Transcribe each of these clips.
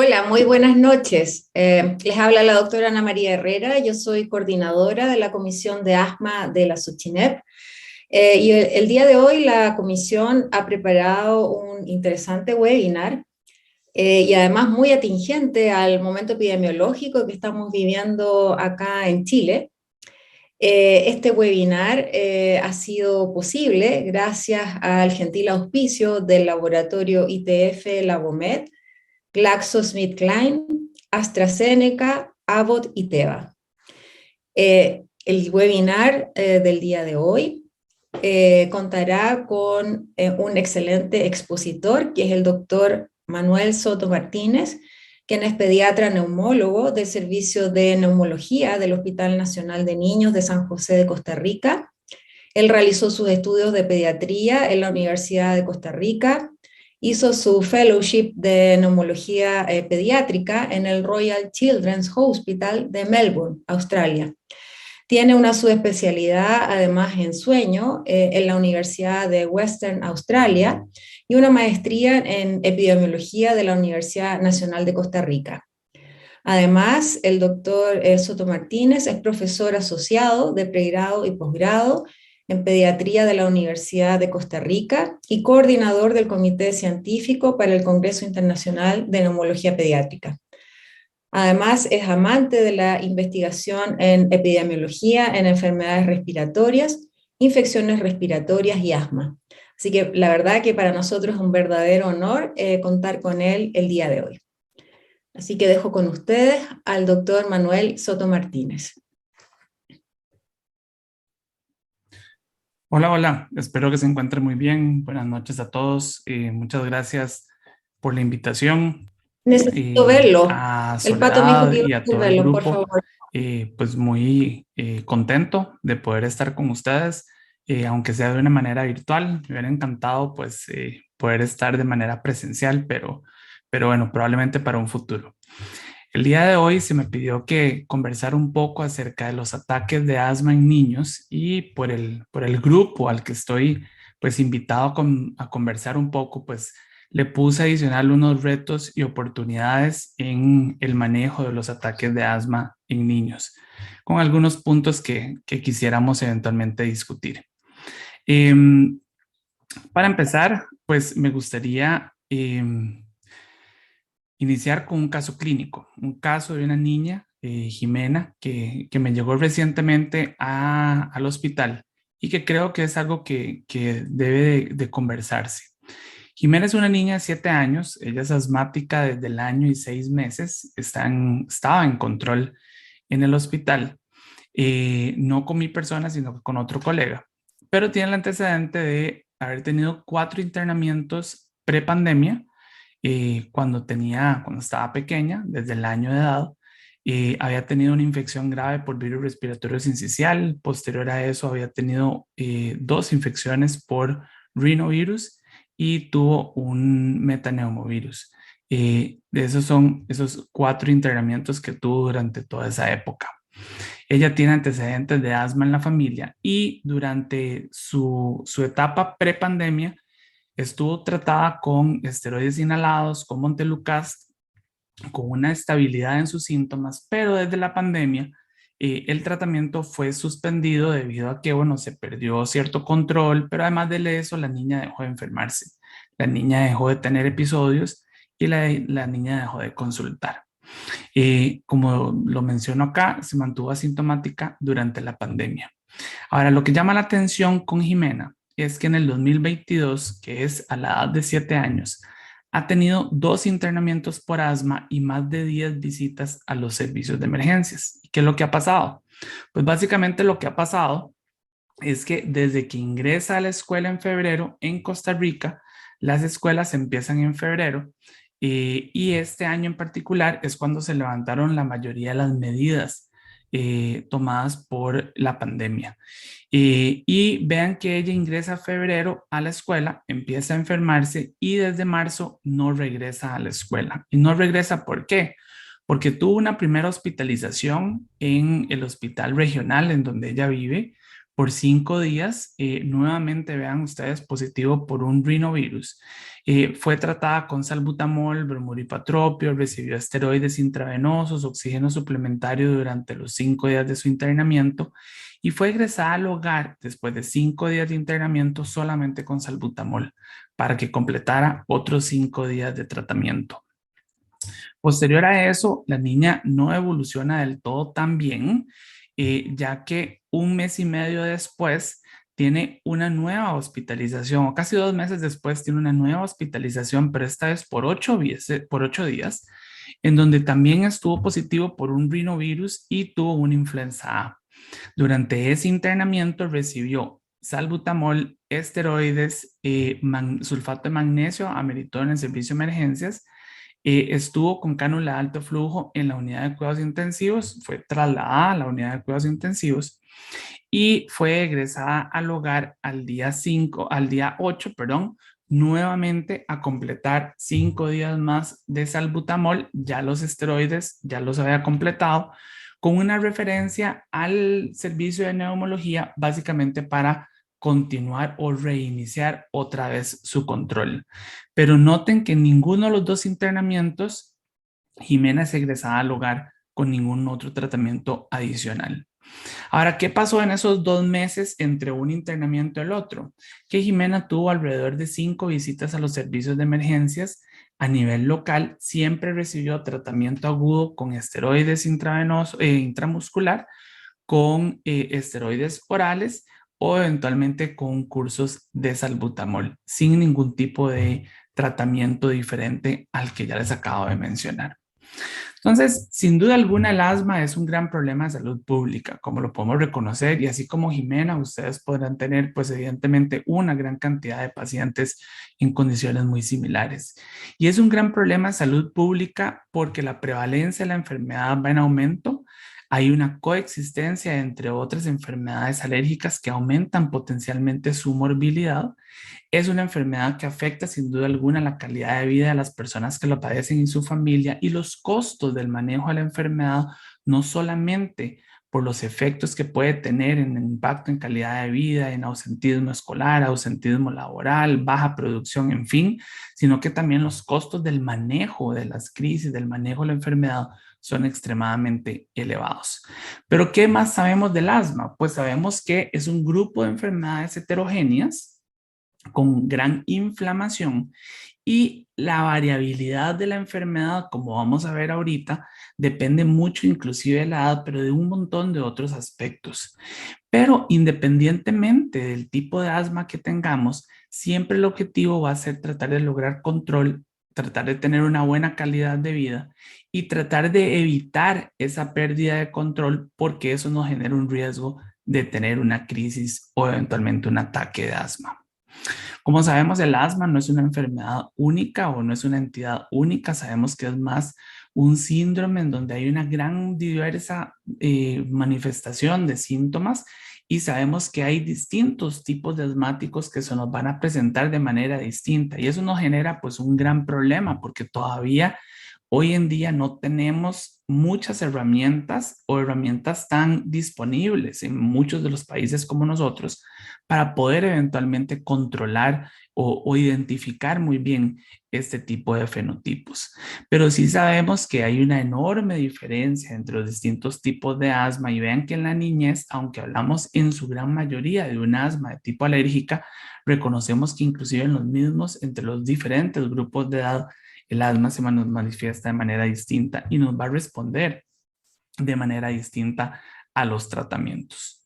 Hola, muy buenas noches. Les habla la doctora Ana María Herrera. Yo soy coordinadora de la Comisión de Asma de la SUCHINEP. Y el día de hoy la comisión ha preparado un interesante webinar y además muy atingente al momento epidemiológico que estamos viviendo acá en Chile. Este webinar ha sido posible gracias al gentil auspicio del laboratorio ITF Labomed, GlaxoSmithKline, AstraZeneca, Abbott y Teva. El webinar del día de hoy contará con un excelente expositor, que es el doctor Manuel Soto Martínez, quien es pediatra neumólogo del Servicio de Neumología del Hospital Nacional de Niños de San José de Costa Rica. Él realizó sus estudios de pediatría en la Universidad de Costa Rica, hizo su fellowship de neumología pediátrica en el Royal Children's Hospital de Melbourne, Australia. Tiene una subespecialidad, además, en sueño en la Universidad de Western Australia y una maestría en epidemiología de la Universidad Nacional de Costa Rica. Además, el doctor Soto Martínez es profesor asociado de pregrado y posgrado en pediatría de la Universidad de Costa Rica y coordinador del Comité Científico para el Congreso Internacional de Neumología Pediátrica. Además, es amante de la investigación en epidemiología, en enfermedades respiratorias, infecciones respiratorias y asma. Así que la verdad que para nosotros es un verdadero honor contar con él el día de hoy. Así que dejo con ustedes al doctor Manuel Soto Martínez. Hola, hola, espero que se encuentre muy bien. Buenas noches a todos. Muchas gracias por la invitación Necesito verlo. a El pato me dijo Soledad que iba y a a poder todo el verlo, por grupo. favor. Pues muy contento de poder estar con ustedes, aunque sea de una manera virtual. Me hubiera encantado pues poder estar de manera presencial, pero bueno, probablemente para un futuro. El día de hoy se me pidió que conversar un poco acerca de los ataques de asma en niños y por el grupo al que estoy pues invitado a conversar un poco, pues le puse adicional unos retos y oportunidades en el manejo de los ataques de asma en niños, con algunos puntos que quisiéramos eventualmente discutir. Em, para empezar, pues me gustaría iniciar con un caso clínico, un caso de una niña, Jimena, que me llegó recientemente al hospital y que creo que es algo que debe de conversarse. Jimena es una niña de 7 años, ella es asmática desde el año y 6 meses, estaba en control en el hospital, no con mi persona, sino con otro colega, pero tiene el antecedente de haber tenido 4 internamientos prepandemia cuando estaba pequeña, desde el año de edad, había tenido una infección grave por virus respiratorio sincicial. Posterior a eso, había tenido 2 infecciones por rinovirus y tuvo un metaneumovirus. De esos son esos 4 internamientos que tuvo durante toda esa época. Ella tiene antecedentes de asma en la familia y durante su etapa prepandemia estuvo tratada con esteroides inhalados, con Montelukast, con una estabilidad en sus síntomas, pero desde la pandemia el tratamiento fue suspendido debido a que, bueno, se perdió cierto control, pero además de eso, la niña dejó de enfermarse, la niña dejó de tener episodios y la niña dejó de consultar. Como lo menciono acá, se mantuvo asintomática durante la pandemia. Ahora, lo que llama la atención con Jimena es que en el 2022, que es a la edad de 7 años, ha tenido 2 internamientos por asma y más de 10 visitas a los servicios de emergencias. ¿Y qué es lo que ha pasado? Pues básicamente lo que ha pasado es que desde que ingresa a la escuela en febrero en Costa Rica, las escuelas empiezan en febrero y este año en particular es cuando se levantaron la mayoría de las medidas tomadas por la pandemia. Y vean que ella ingresa a febrero a la escuela, empieza a enfermarse y desde marzo no regresa a la escuela. ¿Y no regresa por qué? Porque tuvo una primera hospitalización en el hospital regional en donde ella vive por 5 días. Nuevamente vean ustedes positivo por un rinovirus. Fue tratada con salbutamol, bromuripatropio, recibió esteroides intravenosos, oxígeno suplementario durante los 5 días de su internamiento y fue egresada al hogar después de 5 días de internamiento solamente con salbutamol para que completara otros 5 días de tratamiento. Posterior a eso, la niña no evoluciona del todo tan bien, ya que un mes y medio después tiene una nueva hospitalización, o casi 2 meses después tiene una nueva hospitalización, pero esta vez por 8 días, en donde también estuvo positivo por un rinovirus y tuvo una influenza A. Durante ese internamiento recibió salbutamol, esteroides, sulfato de magnesio, ameritol en el servicio de emergencias. Estuvo con cánula de alto flujo en la unidad de cuidados intensivos, fue trasladada a la unidad de cuidados intensivos y fue egresada al hogar al día 8, perdón, nuevamente a completar 5 días más de salbutamol. Ya los esteroides ya los había completado con una referencia al servicio de neumología, básicamente para continuar o reiniciar otra vez su control. Pero noten que en ninguno de los dos internamientos Jimena es egresada al hogar con ningún otro tratamiento adicional. Ahora, ¿qué pasó en esos 2 meses entre un internamiento y el otro? Que Jimena tuvo alrededor de 5 visitas a los servicios de emergencias a nivel local. Siempre recibió tratamiento agudo con esteroides intravenosos, intramuscular, con esteroides orales o eventualmente con cursos de salbutamol, sin ningún tipo de tratamiento diferente al que ya les acabo de mencionar. Entonces, sin duda alguna, el asma es un gran problema de salud pública, como lo podemos reconocer, y así como Jimena, ustedes podrán tener, pues evidentemente, una gran cantidad de pacientes en condiciones muy similares. Y es un gran problema de salud pública porque la prevalencia de la enfermedad va en aumento. Hay una coexistencia entre otras enfermedades alérgicas que aumentan potencialmente su morbilidad. Es una enfermedad que afecta sin duda alguna la calidad de vida de las personas que lo padecen y su familia, y los costos del manejo de la enfermedad, no solamente por los efectos que puede tener en el impacto en calidad de vida, en ausentismo escolar, ausentismo laboral, baja producción, en fin, sino que también los costos del manejo de las crisis, del manejo de la enfermedad son extremadamente elevados. Pero ¿qué más sabemos del asma? Pues sabemos que es un grupo de enfermedades heterogéneas con gran inflamación, y la variabilidad de la enfermedad, como vamos a ver ahorita, depende mucho inclusive de la edad, pero de un montón de otros aspectos. Pero independientemente del tipo de asma que tengamos, siempre el objetivo va a ser tratar de lograr control, tratar de tener una buena calidad de vida y tratar de evitar esa pérdida de control, porque eso nos genera un riesgo de tener una crisis o eventualmente un ataque de asma. Como sabemos, el asma no es una enfermedad única o no es una entidad única. Sabemos que es más un síndrome en donde hay una gran diversa manifestación de síntomas, y sabemos que hay distintos tipos de asmáticos que se nos van a presentar de manera distinta, y eso nos genera pues un gran problema porque todavía hoy en día no tenemos muchas herramientas o herramientas tan disponibles en muchos de los países como nosotros para poder eventualmente controlar o identificar muy bien este tipo de fenotipos. Pero sí sabemos que hay una enorme diferencia entre los distintos tipos de asma, y vean que en la niñez, aunque hablamos en su gran mayoría de un asma de tipo alérgica, reconocemos que inclusive en los mismos, entre los diferentes grupos de edad, el asma se nos manifiesta de manera distinta y nos va a responder de manera distinta a los tratamientos.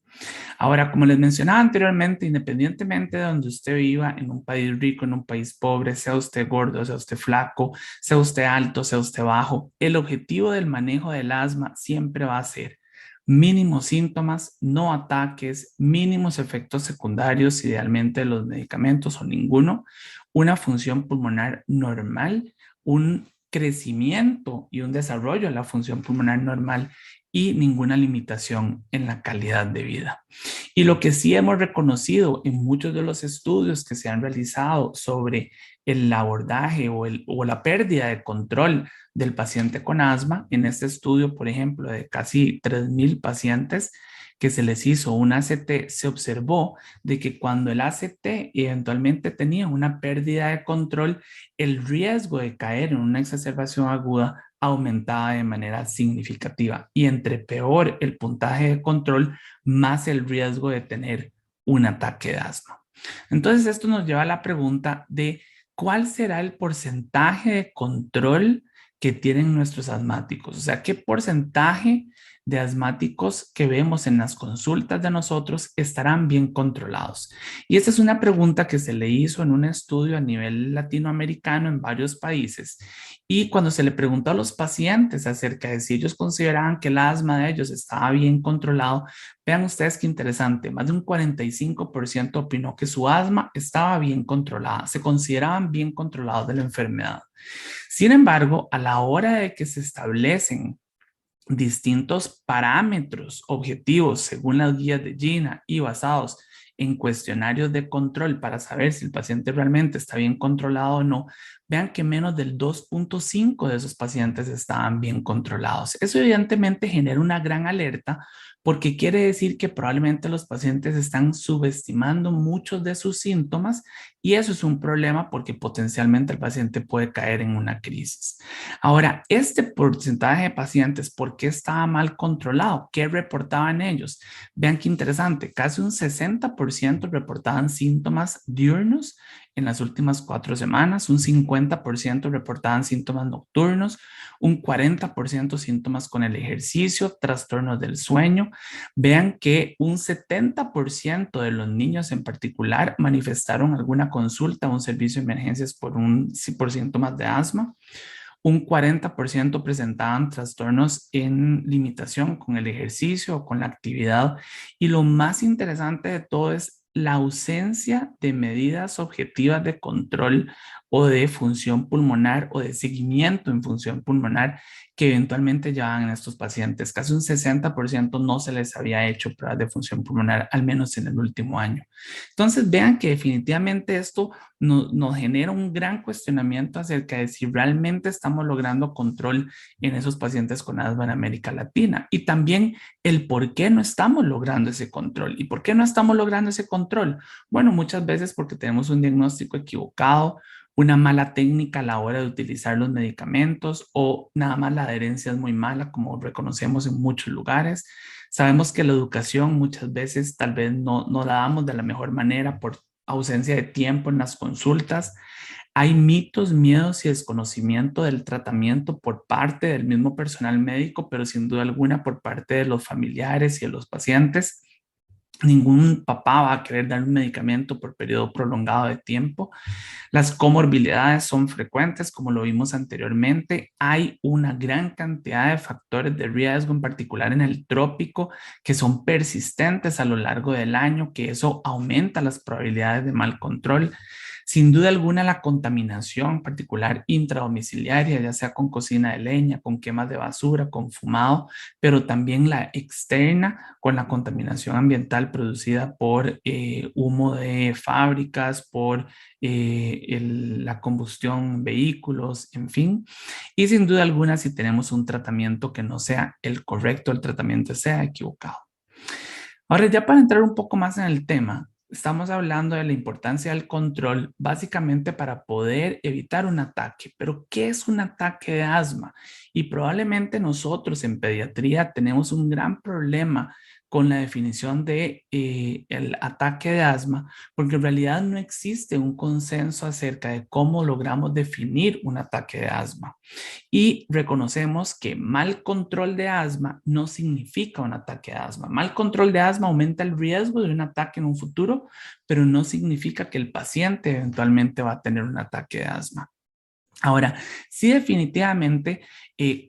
Ahora, como les mencionaba anteriormente, independientemente de donde usted viva, en un país rico, en un país pobre, sea usted gordo, sea usted flaco, sea usted alto, sea usted bajo, el objetivo del manejo del asma siempre va a ser mínimos síntomas, no ataques, mínimos efectos secundarios, idealmente los medicamentos o ninguno, una función pulmonar normal, un crecimiento y un desarrollo de la función pulmonar normal, y ninguna limitación en la calidad de vida. Y lo que sí hemos reconocido en muchos de los estudios que se han realizado sobre el abordaje o la pérdida de control del paciente con asma. En este estudio, por ejemplo, de casi 3,000 pacientes que se les hizo un ACT, se observó de que cuando el ACT eventualmente tenía una pérdida de control, el riesgo de caer en una exacerbación aguda aumentaba de manera significativa. Y entre peor el puntaje de control, más el riesgo de tener un ataque de asma. Entonces, esto nos lleva a la pregunta de cuál será el porcentaje de control que tienen nuestros asmáticos. O sea, qué porcentaje de asmáticos que vemos en las consultas de nosotros estarán bien controlados. Y esta es una pregunta que se le hizo en un estudio a nivel latinoamericano en varios países. Y cuando se le preguntó a los pacientes acerca de si ellos consideraban que el asma de ellos estaba bien controlado, vean ustedes qué interesante, más de un 45% opinó que su asma estaba bien controlada, se consideraban bien controlados de la enfermedad. Sin embargo, a la hora de que se establecen distintos parámetros objetivos según las guías de GINA y basados en cuestionarios de control para saber si el paciente realmente está bien controlado o no, vean que menos del 2,5 de esos pacientes estaban bien controlados. Eso evidentemente genera una gran alerta porque quiere decir que probablemente los pacientes están subestimando muchos de sus síntomas y eso es un problema porque potencialmente el paciente puede caer en una crisis. Ahora, este porcentaje de pacientes, ¿por qué estaba mal controlado? ¿Qué reportaban ellos? Vean qué interesante, casi un 60% reportaban síntomas diurnos en las últimas 4 semanas, un 50% reportaban síntomas nocturnos, un 40% síntomas con el ejercicio, trastornos del sueño. Vean que un 70% de los niños en particular manifestaron alguna consulta a un servicio de emergencias por síntomas de asma. Un 40% presentaban trastornos en limitación con el ejercicio o con la actividad. Y lo más interesante de todo es la ausencia de medidas objetivas de control o de función pulmonar o de seguimiento en función pulmonar que eventualmente llevaban en estos pacientes. Casi un 60% no se les había hecho pruebas de función pulmonar, al menos en el último año. Entonces vean que definitivamente esto nos genera un gran cuestionamiento acerca de si realmente estamos logrando control en esos pacientes con asma en América Latina y también el por qué no estamos logrando ese control. ¿Y por qué no estamos logrando ese control? Bueno, muchas veces porque tenemos un diagnóstico equivocado, una mala técnica a la hora de utilizar los medicamentos o nada más la adherencia es muy mala, como reconocemos en muchos lugares. Sabemos que la educación muchas veces tal vez no la damos de la mejor manera por ausencia de tiempo en las consultas. Hay mitos, miedos y desconocimiento del tratamiento por parte del mismo personal médico, pero sin duda alguna por parte de los familiares y de los pacientes. Ningún papá va a querer dar un medicamento por periodo prolongado de tiempo. Las comorbilidades son frecuentes, como lo vimos anteriormente. Hay una gran cantidad de factores de riesgo, en particular en el trópico, que son persistentes a lo largo del año, que eso aumenta las probabilidades de mal control. Sin duda alguna, la contaminación, en particular intradomiciliaria, ya sea con cocina de leña, con quemas de basura, con fumado, pero también la externa con la contaminación ambiental producida por humo de fábricas, por la combustión en vehículos, en fin. Y sin duda alguna, si tenemos un tratamiento que no sea el correcto, el tratamiento sea equivocado. Ahora, ya para entrar un poco más en el tema, estamos hablando de la importancia del control básicamente para poder evitar un ataque. Pero, ¿qué es un ataque de asma? Y probablemente nosotros en pediatría tenemos un gran problema con la definición de el ataque de asma, porque en realidad no existe un consenso acerca de cómo logramos definir un ataque de asma. Y reconocemos que mal control de asma no significa un ataque de asma. Mal control de asma aumenta el riesgo de un ataque en un futuro, pero no significa que el paciente eventualmente va a tener un ataque de asma. Ahora, sí definitivamente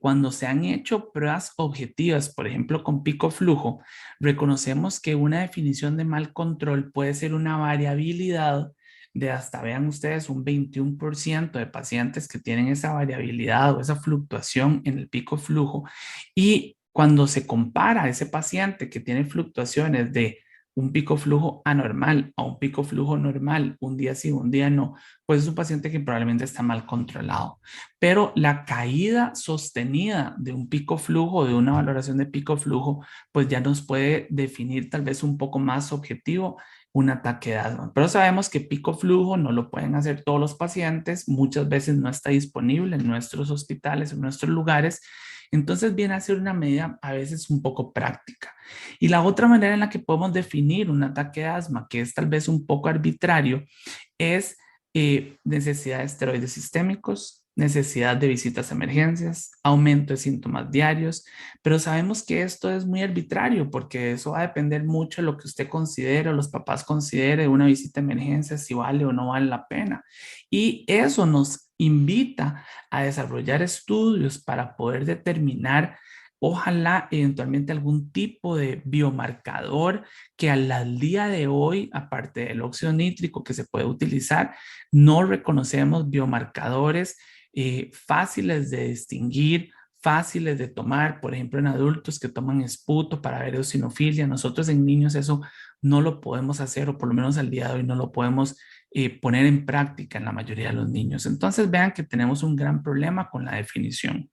cuando se han hecho pruebas objetivas, por ejemplo con pico flujo, reconocemos que una definición de mal control puede ser una variabilidad de hasta, vean ustedes, un 21% de pacientes que tienen esa variabilidad o esa fluctuación en el pico flujo. Y cuando se compara a ese paciente que tiene fluctuaciones de un pico flujo anormal a un pico flujo normal, un día sí, un día no, pues es un paciente que probablemente está mal controlado. Pero la caída sostenida de un pico flujo, de una valoración de pico flujo, pues ya nos puede definir tal vez un poco más objetivo un ataque de asma. Pero sabemos que pico flujo no lo pueden hacer todos los pacientes, muchas veces no está disponible en nuestros hospitales, en nuestros lugares. Entonces viene a ser una medida a veces un poco práctica. Y la otra manera en la que podemos definir un ataque de asma, que es tal vez un poco arbitrario, es necesidad de esteroides sistémicos, necesidad de visitas a emergencias, aumento de síntomas diarios, pero sabemos que esto es muy arbitrario porque eso va a depender mucho de lo que usted considere o los papás consideren una visita a emergencias, si vale o no vale la pena. Y eso nos invita a desarrollar estudios para poder determinar, ojalá eventualmente algún tipo de biomarcador que al día de hoy, aparte del óxido nítrico que se puede utilizar, no reconocemos biomarcadores fáciles de distinguir, fáciles de tomar, por ejemplo, en adultos que toman esputo para ver eosinofilia. Nosotros en niños eso no lo podemos hacer, o por lo menos al día de hoy no lo podemos poner en práctica en la mayoría de los niños. Entonces vean que tenemos un gran problema con la definición.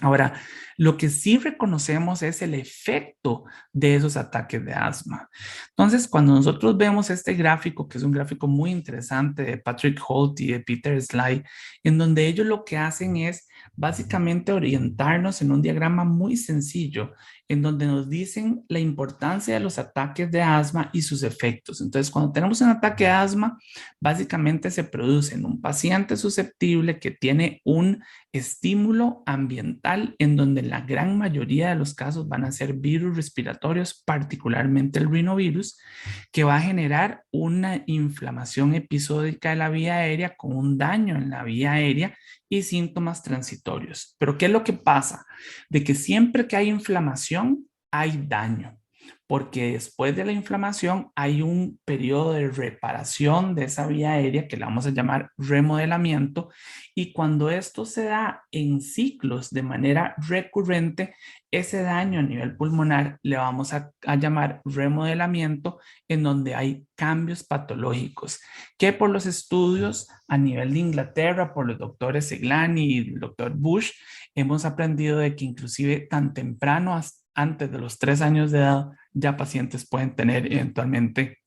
Ahora, lo que sí reconocemos es el efecto de esos ataques de asma. Entonces, cuando nosotros vemos este gráfico, que es un gráfico muy interesante de Patrick Holt y de Peter Sly, en donde ellos lo que hacen es básicamente orientarnos en un diagrama muy sencillo, en donde nos dicen la importancia de los ataques de asma y sus efectos. Entonces, cuando tenemos un ataque de asma, básicamente se produce en un paciente susceptible que tiene un estímulo ambiental en donde la gran mayoría de los casos van a ser virus respiratorios, particularmente el rinovirus, que va a generar una inflamación episódica de la vía aérea con un daño en la vía aérea y síntomas transitorios. Pero ¿qué es lo que pasa? De que siempre que hay inflamación, hay daño, porque después de la inflamación hay un periodo de reparación de esa vía aérea que le vamos a llamar remodelamiento, y cuando esto se da en ciclos de manera recurrente, ese daño a nivel pulmonar le vamos a llamar remodelamiento, en donde hay cambios patológicos que por los estudios a nivel de Inglaterra, por los doctores Seglani y el doctor Bush, hemos aprendido de que inclusive tan temprano antes de los 3 años de edad ya pacientes pueden tener eventualmente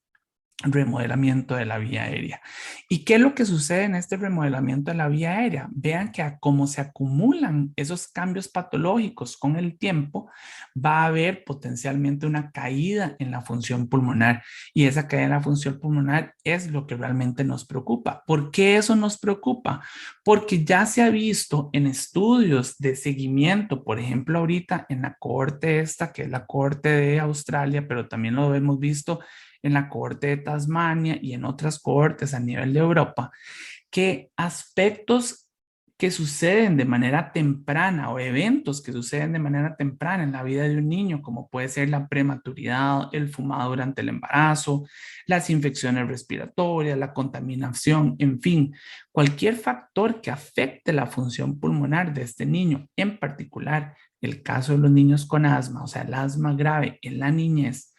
remodelamiento de la vía aérea. ¿Y qué es lo que sucede en este remodelamiento de la vía aérea? Vean que como se acumulan esos cambios patológicos con el tiempo, va a haber potencialmente una caída en la función pulmonar, y esa caída en la función pulmonar es lo que realmente nos preocupa. ¿Por qué eso nos preocupa? Porque ya se ha visto en estudios de seguimiento, por ejemplo, ahorita en la cohorte esta, que es la cohorte de Australia, pero también lo hemos visto en la cohorte de Tasmania y en otras cohortes a nivel de Europa, que aspectos que suceden de manera temprana o eventos que suceden de manera temprana en la vida de un niño, como puede ser la prematuridad, el fumado durante el embarazo, las infecciones respiratorias, la contaminación, en fin, cualquier factor que afecte la función pulmonar de este niño, en particular el caso de los niños con asma, o sea, el asma grave en la niñez,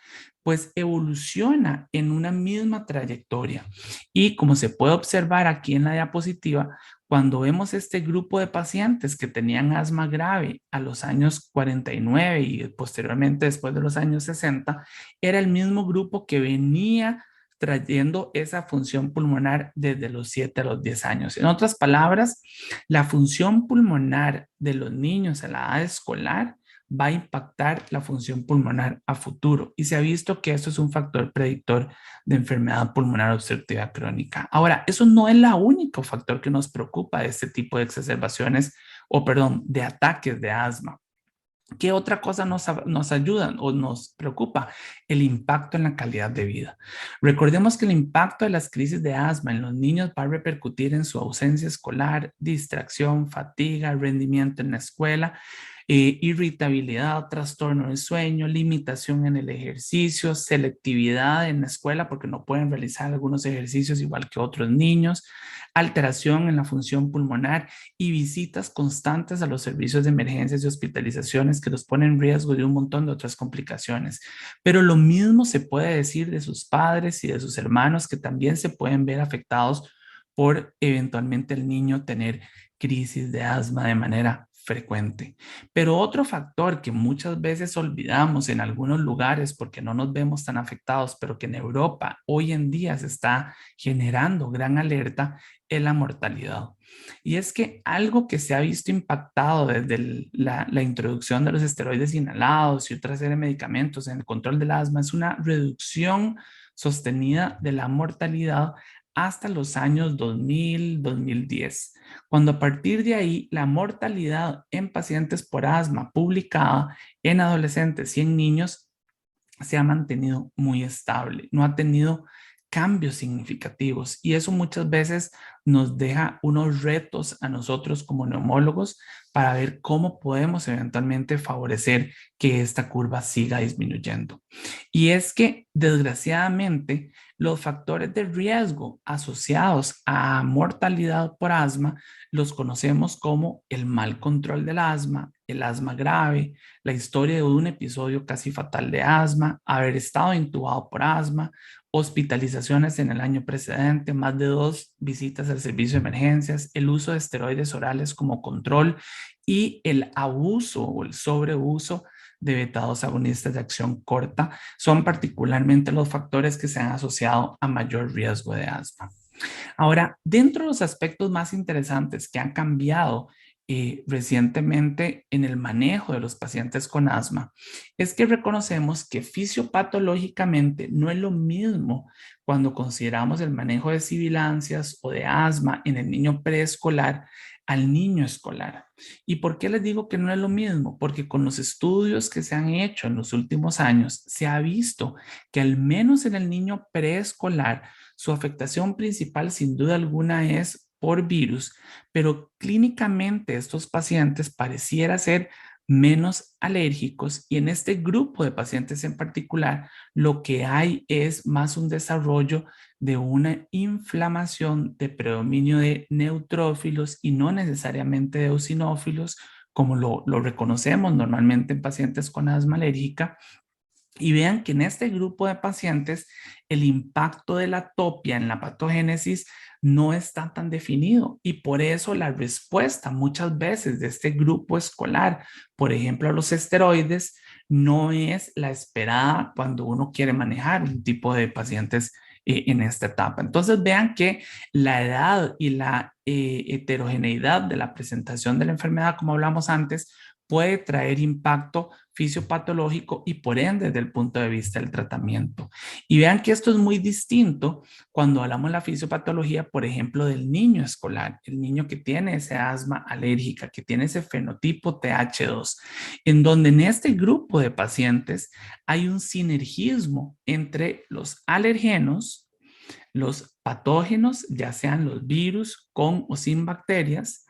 pues evoluciona en una misma trayectoria. Y como se puede observar aquí en la diapositiva, cuando vemos este grupo de pacientes que tenían asma grave a los años 49 y posteriormente después de los años 60, era el mismo grupo que venía trayendo esa función pulmonar desde los 7 a los 10 años. En otras palabras, la función pulmonar de los niños a la edad escolar va a impactar la función pulmonar a futuro, y se ha visto que esto es un factor predictor de enfermedad pulmonar obstructiva crónica. Ahora, eso no es el único factor que nos preocupa de este tipo de exacerbaciones o, perdón, de ataques de asma. ¿Qué otra cosa nos ayuda o nos preocupa? El impacto en la calidad de vida. Recordemos que el impacto de las crisis de asma en los niños va a repercutir en su ausencia escolar, distracción, fatiga, rendimiento en la escuela, irritabilidad, trastorno del sueño, limitación en el ejercicio, selectividad en la escuela porque no pueden realizar algunos ejercicios igual que otros niños, alteración en la función pulmonar y visitas constantes a los servicios de emergencias y hospitalizaciones que los ponen en riesgo de un montón de otras complicaciones. Pero lo mismo se puede decir de sus padres y de sus hermanos que también se pueden ver afectados por eventualmente el niño tener crisis de asma de manera frecuente. Pero otro factor que muchas veces olvidamos en algunos lugares porque no nos vemos tan afectados, pero que en Europa hoy en día se está generando gran alerta, es la mortalidad. Y es que algo que se ha visto impactado desde la introducción de los esteroides inhalados y otra serie de medicamentos en el control del asma es una reducción sostenida de la mortalidad hasta los años 2000, 2010, cuando a partir de ahí la mortalidad en pacientes por asma publicada en adolescentes y en niños se ha mantenido muy estable, no ha tenido cambios significativos y eso muchas veces nos deja unos retos a nosotros como neumólogos para ver cómo podemos eventualmente favorecer que esta curva siga disminuyendo. Y es que desgraciadamente los factores de riesgo asociados a mortalidad por asma los conocemos como el mal control del asma, el asma grave, la historia de un episodio casi fatal de asma, haber estado intubado por asma, hospitalizaciones en el año precedente, más de 2 visitas al servicio de emergencias, el uso de esteroides orales como control y el abuso o el sobreuso de beta-2 agonistas de acción corta son particularmente los factores que se han asociado a mayor riesgo de asma. Ahora, dentro de los aspectos más interesantes que han cambiado recientemente en el manejo de los pacientes con asma, es que reconocemos que fisiopatológicamente no es lo mismo cuando consideramos el manejo de sibilancias o de asma en el niño preescolar al niño escolar. ¿Y por qué les digo que no es lo mismo? Porque con los estudios que se han hecho en los últimos años, se ha visto que al menos en el niño preescolar, su afectación principal sin duda alguna es por virus, pero clínicamente estos pacientes pareciera ser menos alérgicos y en este grupo de pacientes en particular lo que hay es más un desarrollo de una inflamación de predominio de neutrófilos y no necesariamente de eosinófilos como lo reconocemos normalmente en pacientes con asma alérgica. Y vean que en este grupo de pacientes el impacto de la atopia en la patogénesis no está tan definido y por eso la respuesta muchas veces de este grupo escolar, por ejemplo, a los esteroides, no es la esperada cuando uno quiere manejar un tipo de pacientes en esta etapa. Entonces vean que la edad y la heterogeneidad de la presentación de la enfermedad, como hablamos antes, puede traer impacto fisiopatológico y por ende desde el punto de vista del tratamiento. Y vean que esto es muy distinto cuando hablamos de la fisiopatología, por ejemplo, del niño escolar, el niño que tiene ese asma alérgica, que tiene ese fenotipo TH2, en donde en este grupo de pacientes hay un sinergismo entre los alergenos, los patógenos, ya sean los virus con o sin bacterias,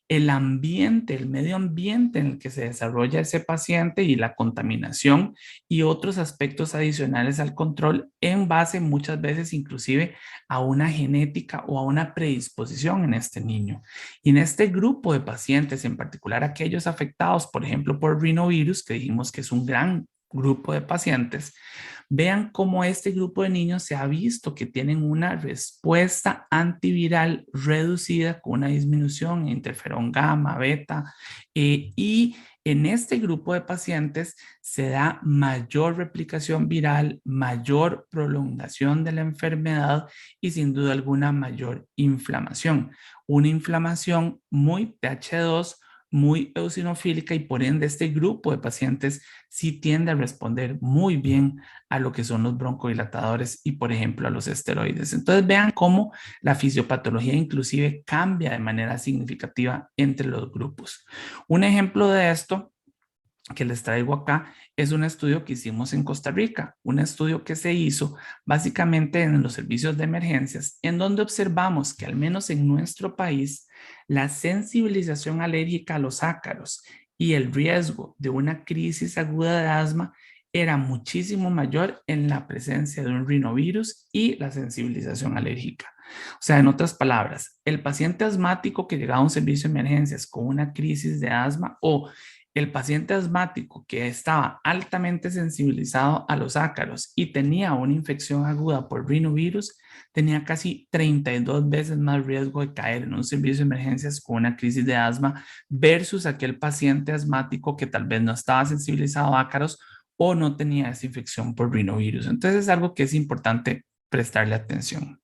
el ambiente, el medio ambiente en el que se desarrolla ese paciente y la contaminación y otros aspectos adicionales al control en base muchas veces inclusive a una genética o a una predisposición en este niño. Y en este grupo de pacientes, en particular aquellos afectados, por ejemplo, por rinovirus, que dijimos que es un gran grupo de pacientes, vean cómo este grupo de niños se ha visto que tienen una respuesta antiviral reducida con una disminución en interferón gamma, beta, y en este grupo de pacientes se da mayor replicación viral, mayor prolongación de la enfermedad y sin duda alguna mayor inflamación. Una inflamación muy TH2, muy eosinofílica y por ende este grupo de pacientes sí tiende a responder muy bien a lo que son los broncodilatadores y por ejemplo a los esteroides. Entonces vean cómo la fisiopatología inclusive cambia de manera significativa entre los grupos. Un ejemplo de esto que les traigo acá es un estudio que hicimos en Costa Rica, un estudio que se hizo básicamente en los servicios de emergencias, en donde observamos que al menos en nuestro país la sensibilización alérgica a los ácaros y el riesgo de una crisis aguda de asma era muchísimo mayor en la presencia de un rinovirus y la sensibilización alérgica. O sea, en otras palabras, el paciente asmático que llegaba a un servicio de emergencias con una crisis de asma o el paciente asmático que estaba altamente sensibilizado a los ácaros y tenía una infección aguda por rinovirus tenía casi 32 veces más riesgo de caer en un servicio de emergencias con una crisis de asma versus aquel paciente asmático que tal vez no estaba sensibilizado a ácaros o no tenía esa infección por rinovirus. Entonces es algo que es importante prestarle atención.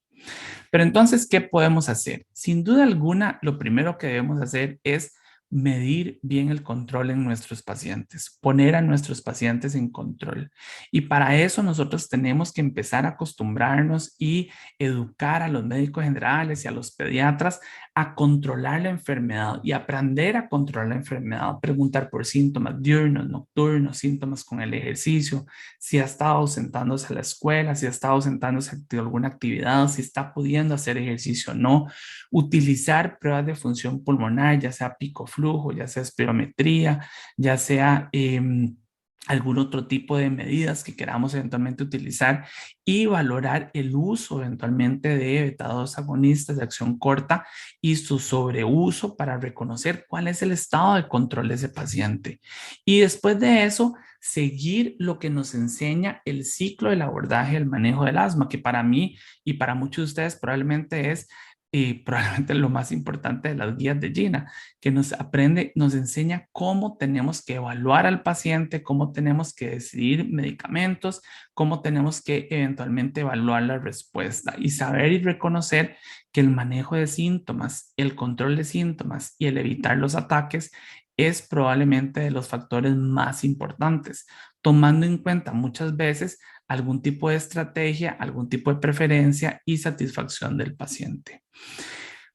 Pero entonces, ¿qué podemos hacer? Sin duda alguna, lo primero que debemos hacer es medir bien el control en nuestros pacientes, poner a nuestros pacientes en control. Y para eso nosotros tenemos que empezar a acostumbrarnos y educar a los médicos generales y a los pediatras a controlar la enfermedad y aprender a controlar la enfermedad, preguntar por síntomas diurnos, nocturnos, síntomas con el ejercicio, si ha estado ausentándose a la escuela, si ha estado ausentándose de alguna actividad, si está pudiendo hacer ejercicio o no, utilizar pruebas de función pulmonar, ya sea picoflujo, ya sea espirometría, ya sea algún otro tipo de medidas que queramos eventualmente utilizar y valorar el uso eventualmente de beta-2 agonistas de acción corta y su sobreuso para reconocer cuál es el estado de control de ese paciente. Y después de eso, seguir lo que nos enseña el ciclo del abordaje del manejo del asma, que para mí y para muchos de ustedes probablemente es probablemente lo más importante de las guías de Gina, que nos enseña cómo tenemos que evaluar al paciente, cómo tenemos que decidir medicamentos, cómo tenemos que eventualmente evaluar la respuesta y saber y reconocer que el manejo de síntomas, el control de síntomas y el evitar los ataques es probablemente de los factores más importantes, tomando en cuenta muchas veces algún tipo de estrategia, algún tipo de preferencia y satisfacción del paciente.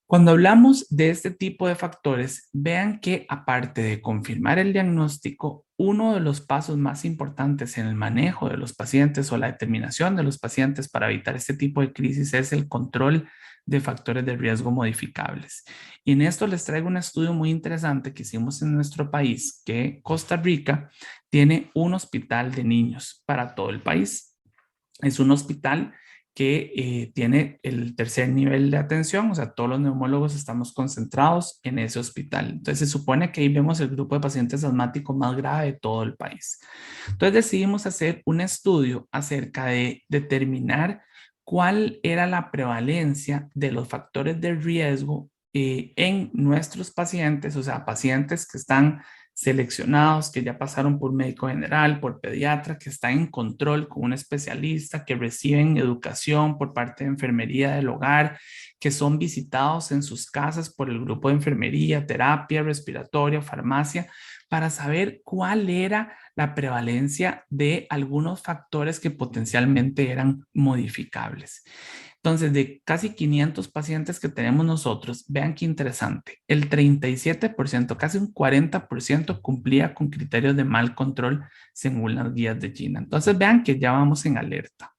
Cuando hablamos de este tipo de factores, vean que aparte de confirmar el diagnóstico, uno de los pasos más importantes en el manejo de los pacientes o la determinación de los pacientes para evitar este tipo de crisis es el control de factores de riesgo modificables. Y en esto les traigo un estudio muy interesante que hicimos en nuestro país, que Costa Rica tiene un hospital de niños para todo el país. Es un hospital que tiene el tercer nivel de atención, o sea, todos los neumólogos estamos concentrados en ese hospital. Entonces, se supone que ahí vemos el grupo de pacientes asmáticos más grave de todo el país. Entonces, decidimos hacer un estudio acerca de determinar cuál era la prevalencia de los factores de riesgo en nuestros pacientes, o sea, pacientes que están seleccionados, que ya pasaron por médico general, por pediatra, que están en control con un especialista, que reciben educación por parte de enfermería del hogar, que son visitados en sus casas por el grupo de enfermería, terapia respiratoria, farmacia, para saber cuál era la prevalencia de algunos factores que potencialmente eran modificables. Entonces, de casi 500 pacientes que tenemos nosotros, vean qué interesante, el 37%, casi un 40% cumplía con criterios de mal control según las guías de Gina. Entonces, vean que ya vamos en alerta.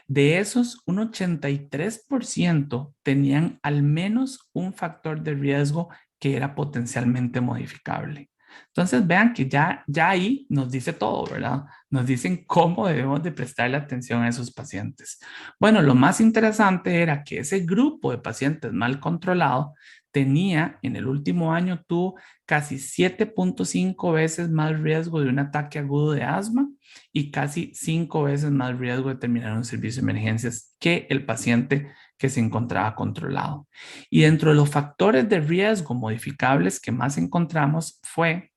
De esos, un 83% tenían al menos un factor de riesgo que era potencialmente modificable. Entonces vean que ya ahí nos dice todo, ¿verdad? Nos dicen cómo debemos de prestarle atención a esos pacientes. Bueno, lo más interesante era que ese grupo de pacientes mal controlado tenía en el último año tuvo casi 7.5 veces más riesgo de un ataque agudo de asma y casi 5 veces más riesgo de terminar en un servicio de emergencias que el paciente que se encontraba controlado. Y dentro de los factores de riesgo modificables que más encontramos fue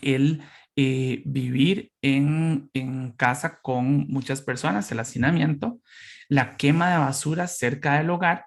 el vivir en casa con muchas personas, el hacinamiento, la quema de basura cerca del hogar,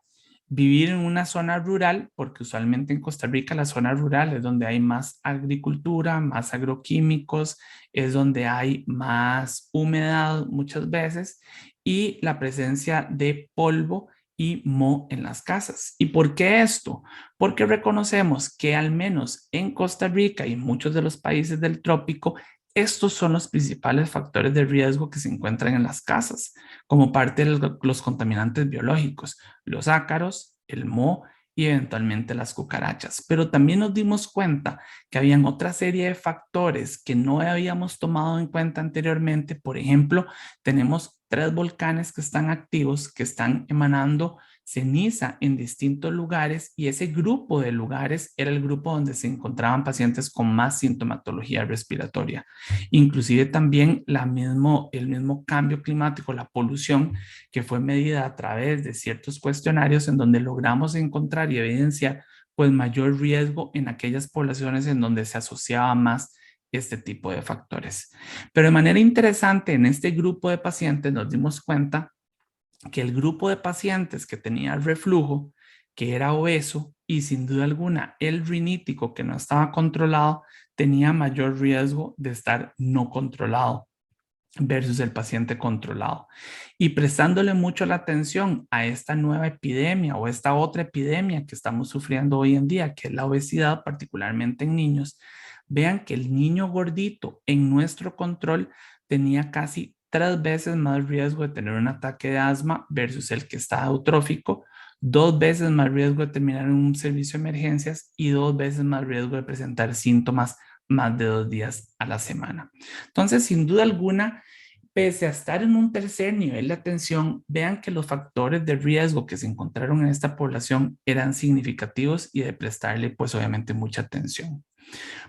vivir en una zona rural, porque usualmente en Costa Rica la zona rural es donde hay más agricultura, más agroquímicos, es donde hay más humedad muchas veces y la presencia de polvo y moho en las casas. ¿Y por qué esto? Porque reconocemos que al menos en Costa Rica y muchos de los países del trópico, estos son los principales factores de riesgo que se encuentran en las casas, como parte de los contaminantes biológicos, los ácaros, el moho y eventualmente las cucarachas. Pero también nos dimos cuenta que habían otra serie de factores que no habíamos tomado en cuenta anteriormente. Por ejemplo, tenemos 3 volcanes que están activos, que están emanando ceniza en distintos lugares, y ese grupo de lugares era el grupo donde se encontraban pacientes con más sintomatología respiratoria. Inclusive también el mismo cambio climático, la polución, que fue medida a través de ciertos cuestionarios en donde logramos encontrar y evidenciar pues mayor riesgo en aquellas poblaciones en donde se asociaba más este tipo de factores. Pero de manera interesante, en este grupo de pacientes nos dimos cuenta que el grupo de pacientes que tenía reflujo, que era obeso y sin duda alguna el rinítico que no estaba controlado, tenía mayor riesgo de estar no controlado versus el paciente controlado. Y prestándole mucho la atención a esta nueva epidemia o esta otra epidemia que estamos sufriendo hoy en día, que es la obesidad, particularmente en niños, vean que el niño gordito en nuestro control tenía casi 3 veces más riesgo de tener un ataque de asma versus el que está eutrófico, 2 veces más riesgo de terminar en un servicio de emergencias y 2 veces más riesgo de presentar síntomas más de 2 días a la semana. Entonces, sin duda alguna, pese a estar en un tercer nivel de atención, vean que los factores de riesgo que se encontraron en esta población eran significativos y de prestarle, pues obviamente, mucha atención.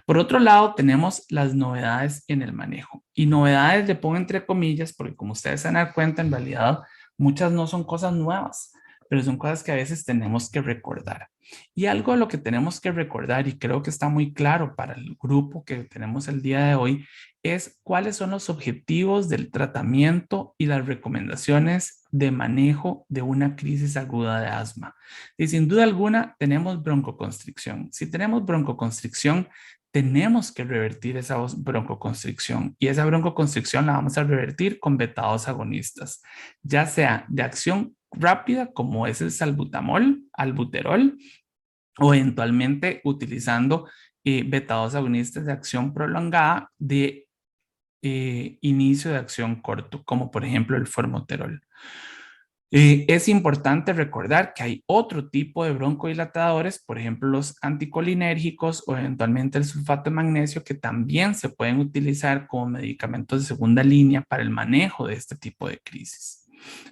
Por otro lado, tenemos las novedades en el manejo. Y novedades le pongo entre comillas, porque como ustedes se van a dar cuenta, en realidad muchas no son cosas nuevas, pero son cosas que a veces tenemos que recordar. Y algo de lo que tenemos que recordar, y creo que está muy claro para el grupo que tenemos el día de hoy, es cuáles son los objetivos del tratamiento y las recomendaciones de manejo de una crisis aguda de asma. Y sin duda alguna tenemos broncoconstricción. Si tenemos broncoconstricción, tenemos que revertir esa broncoconstricción, y esa broncoconstricción la vamos a revertir con beta-2 agonistas, ya sea de acción rápida como es el salbutamol, albuterol, o eventualmente utilizando beta-2 agonistas de acción prolongada de inicio de acción corto, como por ejemplo el formoterol. Es importante recordar que hay otro tipo de broncodilatadores, por ejemplo los anticolinérgicos o eventualmente el sulfato de magnesio, que también se pueden utilizar como medicamentos de segunda línea para el manejo de este tipo de crisis.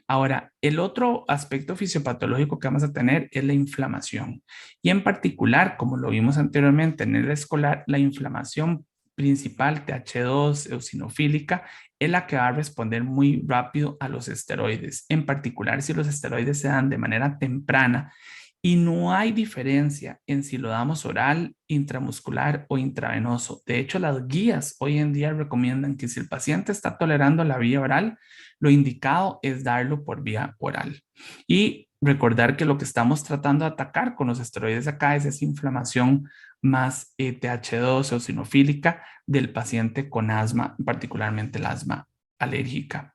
Ahora, el otro aspecto fisiopatológico que vamos a tener es la inflamación, y en particular, como lo vimos anteriormente en el escolar, la inflamación principal TH2 eosinofílica es la que va a responder muy rápido a los esteroides, en particular si los esteroides se dan de manera temprana y no hay diferencia en si lo damos oral, intramuscular o intravenoso. De hecho, las guías hoy en día recomiendan que si el paciente está tolerando la vía oral, lo indicado es darlo por vía oral. Y recordar que lo que estamos tratando de atacar con los esteroides acá es esa inflamación más TH2 eosinofílica del paciente con asma, particularmente el asma alérgica.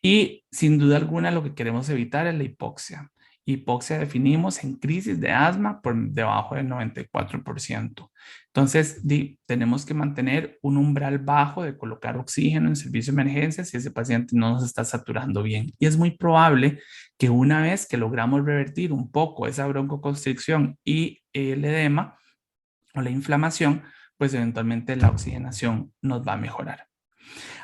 Y sin duda alguna lo que queremos evitar es la hipoxia. Hipoxia definimos en crisis de asma por debajo del 94%. Entonces, tenemos que mantener un umbral bajo de colocar oxígeno en servicio de emergencia si ese paciente no nos está saturando bien. Y es muy probable que una vez que logramos revertir un poco esa broncoconstricción y el edema o la inflamación, pues eventualmente la oxigenación nos va a mejorar.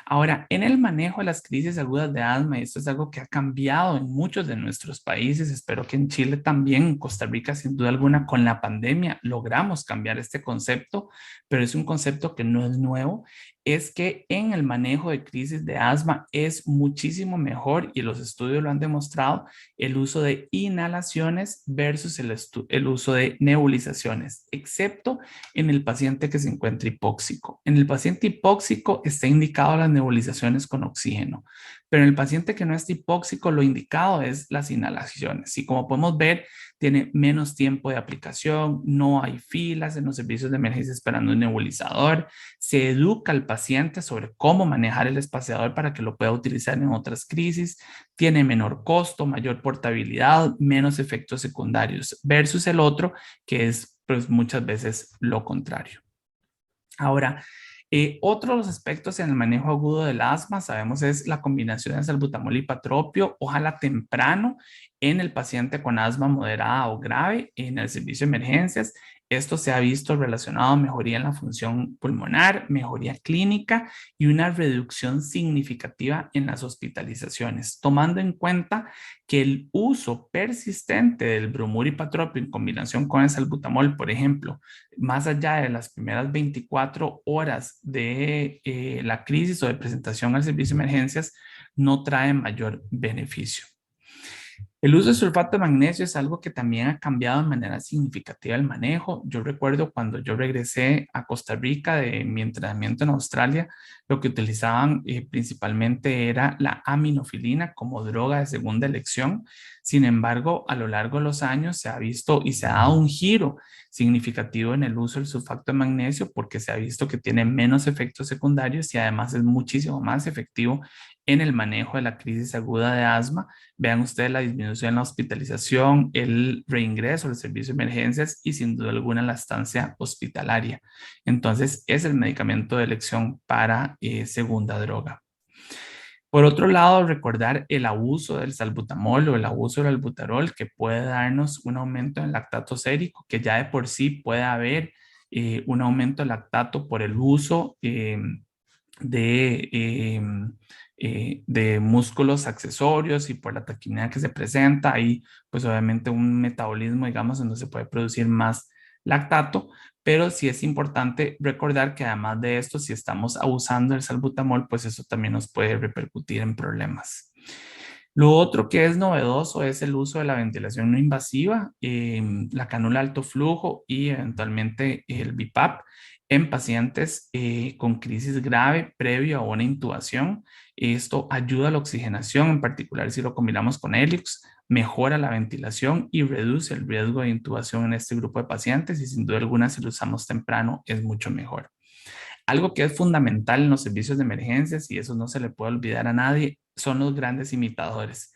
Ahora, en el manejo de las crisis agudas de asma, y esto es algo que ha cambiado en muchos de nuestros países, espero que en Chile también, en Costa Rica sin duda alguna, con la pandemia logramos cambiar este concepto, pero es un concepto que no es nuevo, es que en el manejo de crisis de asma es muchísimo mejor, y los estudios lo han demostrado, el uso de inhalaciones versus el uso de nebulizaciones, excepto en el paciente que se encuentra hipóxico. En el paciente hipóxico está indicado las nebulizaciones con oxígeno, pero en el paciente que no está hipóxico lo indicado es las inhalaciones. Y como podemos ver, tiene menos tiempo de aplicación, no hay filas en los servicios de emergencia esperando un nebulizador, se educa al paciente sobre cómo manejar el espaciador para que lo pueda utilizar en otras crisis, tiene menor costo, mayor portabilidad, menos efectos secundarios versus el otro que es pues muchas veces lo contrario. Ahora, Otro de los aspectos en el manejo agudo del asma, sabemos, es la combinación de salbutamol y ipatropio, ojalá temprano en el paciente con asma moderada o grave en el servicio de emergencias. Esto se ha visto relacionado a mejoría en la función pulmonar, mejoría clínica y una reducción significativa en las hospitalizaciones, tomando en cuenta que el uso persistente del bromuro ipatropio en combinación con el salbutamol, por ejemplo, más allá de las primeras 24 horas de la crisis o de presentación al servicio de emergencias, no trae mayor beneficio. El uso de sulfato de magnesio es algo que también ha cambiado de manera significativa el manejo. Yo recuerdo cuando yo regresé a Costa Rica de mi entrenamiento en Australia, lo que utilizaban principalmente era la aminofilina como droga de segunda elección. Sin embargo, a lo largo de los años se ha visto y se ha dado un giro significativo en el uso del sulfato de magnesio porque se ha visto que tiene menos efectos secundarios y además es muchísimo más efectivo en el manejo de la crisis aguda de asma. Vean ustedes la disminución en la hospitalización, el reingreso al servicio de emergencias y sin duda alguna la estancia hospitalaria. Entonces es el medicamento de elección para segunda droga. Por otro lado, recordar el abuso del salbutamol o el abuso del albuterol que puede darnos un aumento en lactato sérico, que ya de por sí puede haber un aumento de lactato por el uso de, de músculos accesorios y por la taquimia que se presenta. Ahí, pues obviamente un metabolismo, digamos, donde se puede producir más lactato, pero sí es importante recordar que además de esto, si estamos abusando del salbutamol, pues eso también nos puede repercutir en problemas. Lo otro que es novedoso es el uso de la ventilación no invasiva, la cánula alto flujo y eventualmente el BiPAP en pacientes con crisis grave previo a una intubación. Esto ayuda a la oxigenación, en particular si lo combinamos con Helix, mejora la ventilación y reduce el riesgo de intubación en este grupo de pacientes y sin duda alguna si lo usamos temprano es mucho mejor. Algo que es fundamental en los servicios de emergencias, y eso no se le puede olvidar a nadie, son los grandes imitadores.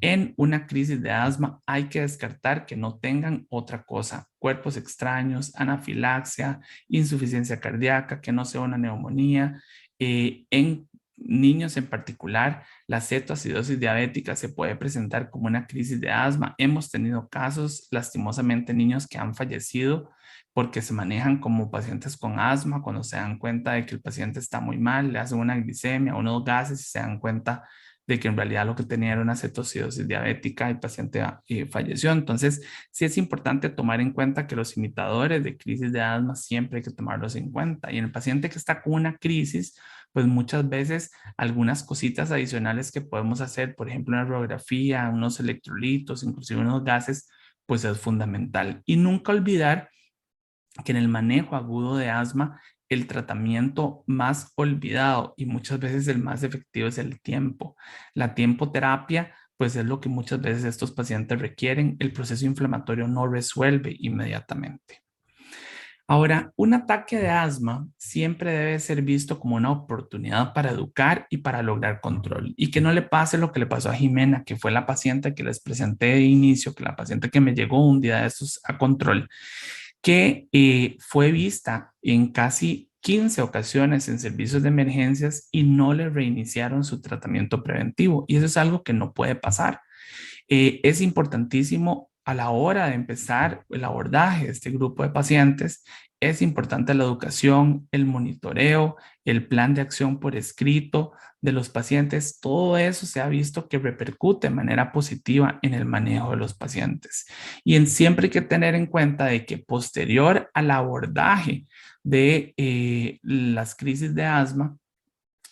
En una crisis de asma hay que descartar que no tengan otra cosa, cuerpos extraños, anafilaxia, insuficiencia cardíaca, que no sea una neumonía. En niños en particular, la cetoacidosis diabética se puede presentar como una crisis de asma. Hemos tenido casos, lastimosamente, niños que han fallecido porque se manejan como pacientes con asma, cuando se dan cuenta de que el paciente está muy mal, le hacen una glicemia, unos gases y se dan cuenta de que en realidad lo que tenía era una cetoacidosis diabética y el paciente falleció. Entonces, sí es importante tomar en cuenta que los imitadores de crisis de asma siempre hay que tomarlos en cuenta. Y en el paciente que está con una crisis, pues muchas veces algunas cositas adicionales que podemos hacer, por ejemplo, una radiografía, unos electrolitos, inclusive unos gases, pues es fundamental. Y nunca olvidar que en el manejo agudo de asma, el tratamiento más olvidado y muchas veces el más efectivo es el tiempo. La tiempoterapia, pues es lo que muchas veces estos pacientes requieren. El proceso inflamatorio no resuelve inmediatamente. Ahora, un ataque de asma siempre debe ser visto como una oportunidad para educar y para lograr control y que no le pase lo que le pasó a Jimena, que fue la paciente que les presenté de inicio, que la paciente que me llegó un día de estos a control, que fue vista en casi 15 ocasiones en servicios de emergencias y no le reiniciaron su tratamiento preventivo. Y eso es algo que no puede pasar. Es importantísimo a la hora de empezar el abordaje de este grupo de pacientes, es importante la educación, el monitoreo, el plan de acción por escrito de los pacientes. Todo eso se ha visto que repercute de manera positiva en el manejo de los pacientes. Y siempre hay que tener en cuenta de que posterior al abordaje de las crisis de asma,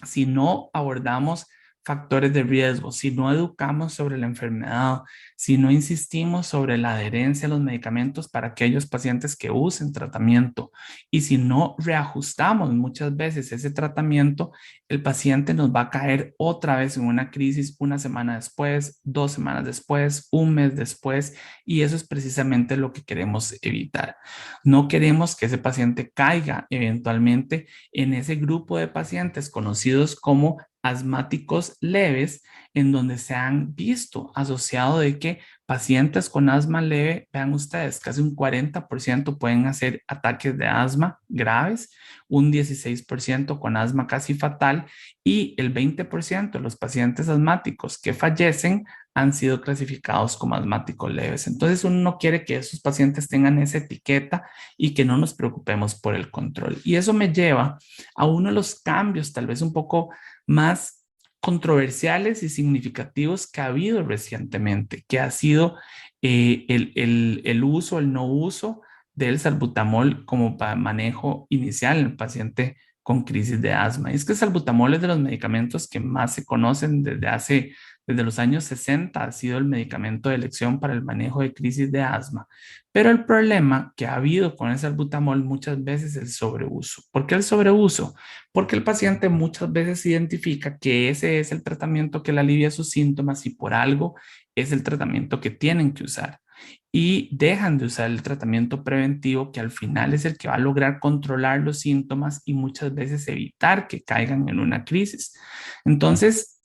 si no abordamos factores de riesgo, si no educamos sobre la enfermedad, si no insistimos sobre la adherencia a los medicamentos para aquellos pacientes que usen tratamiento y si no reajustamos muchas veces ese tratamiento, el paciente nos va a caer otra vez en una crisis una semana después, 2 semanas después, un mes después, y eso es precisamente lo que queremos evitar. No queremos que ese paciente caiga eventualmente en ese grupo de pacientes conocidos como asmáticos leves, en donde se han visto asociado de que pacientes con asma leve, vean ustedes, casi un 40% pueden hacer ataques de asma graves, un 16% con asma casi fatal y el 20% de los pacientes asmáticos que fallecen han sido clasificados como asmáticos leves. Entonces uno no quiere que esos pacientes tengan esa etiqueta y que no nos preocupemos por el control. Y eso me lleva a uno de los cambios tal vez un poco más controversiales y significativos que ha habido recientemente, que ha sido el uso, el no uso del salbutamol como para manejo inicial en el paciente con crisis de asma. Y es que el salbutamol es de los medicamentos que más se conocen desde los años 60, ha sido el medicamento de elección para el manejo de crisis de asma. Pero el problema que ha habido con el salbutamol muchas veces es el sobreuso. ¿Por qué el sobreuso? Porque el paciente muchas veces identifica que ese es el tratamiento que le alivia sus síntomas y por algo es el tratamiento que tienen que usar. Y dejan de usar el tratamiento preventivo que al final es el que va a lograr controlar los síntomas y muchas veces evitar que caigan en una crisis. Entonces,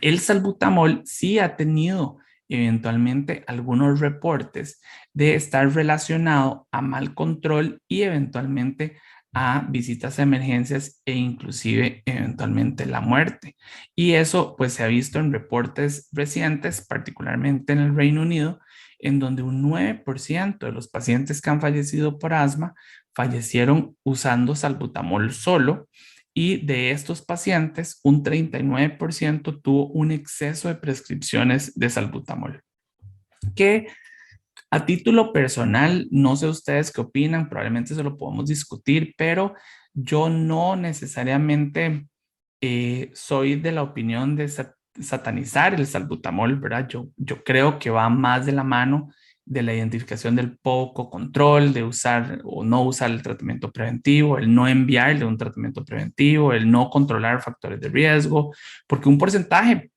el salbutamol sí ha tenido eventualmente algunos reportes de estar relacionado a mal control y eventualmente a visitas a emergencias e inclusive eventualmente la muerte. Y eso pues se ha visto en reportes recientes, particularmente en el Reino Unido, en donde un 9% de los pacientes que han fallecido por asma fallecieron usando salbutamol solo y de estos pacientes, un 39% tuvo un exceso de prescripciones de salbutamol. Que a título personal, no sé ustedes qué opinan, probablemente se lo podemos discutir, pero yo no necesariamente soy de la opinión de satanizar el salbutamol, ¿verdad? Yo creo que va más de la mano de la identificación del poco control, de usar o no usar el tratamiento preventivo, el no enviarle un tratamiento preventivo, el no controlar factores de riesgo, porque un porcentaje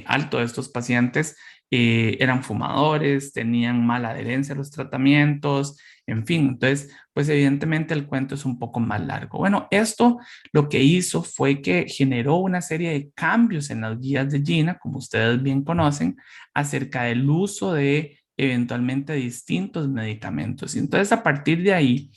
alto de estos pacientes eran fumadores, tenían mala adherencia a los tratamientos, en fin, entonces, pues evidentemente el cuento es un poco más largo. Bueno, esto lo que hizo fue que generó una serie de cambios en las guías de GINA, como ustedes bien conocen, acerca del uso de eventualmente distintos medicamentos. Y entonces, a partir de ahí,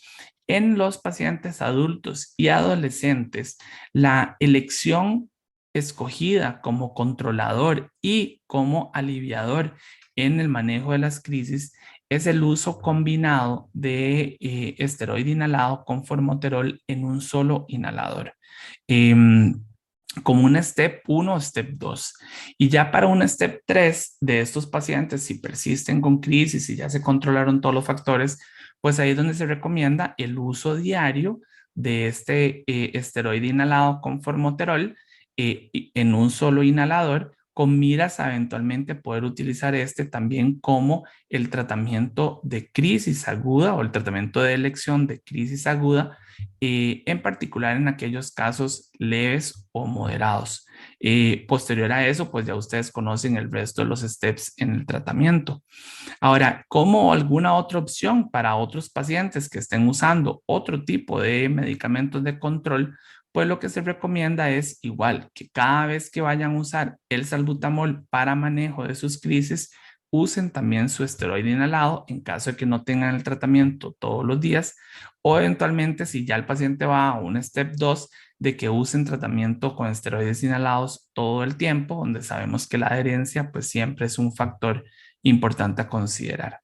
en los pacientes adultos y adolescentes, la elección escogida como controlador y como aliviador en el manejo de las crisis es el uso combinado de esteroide inhalado con formoterol en un solo inhalador. Como un step 1 o step 2. Y ya para un step 3 de estos pacientes, si persisten con crisis y ya se controlaron todos los factores, pues ahí es donde se recomienda el uso diario de este esteroide inhalado con formoterol en un solo inhalador con miras a eventualmente poder utilizar este también como el tratamiento de crisis aguda o el tratamiento de elección de crisis aguda, en particular en aquellos casos leves o moderados. Posterior a eso, pues ya ustedes conocen el resto de los steps en el tratamiento. Ahora, como alguna otra opción para otros pacientes que estén usando otro tipo de medicamentos de control, pues lo que se recomienda es igual que cada vez que vayan a usar el salbutamol para manejo de sus crisis, usen también su esteroide inhalado en caso de que no tengan el tratamiento todos los días o eventualmente si ya el paciente va a un step 2 de que usen tratamiento con esteroides inhalados todo el tiempo, donde sabemos que la adherencia pues siempre es un factor importante a considerar.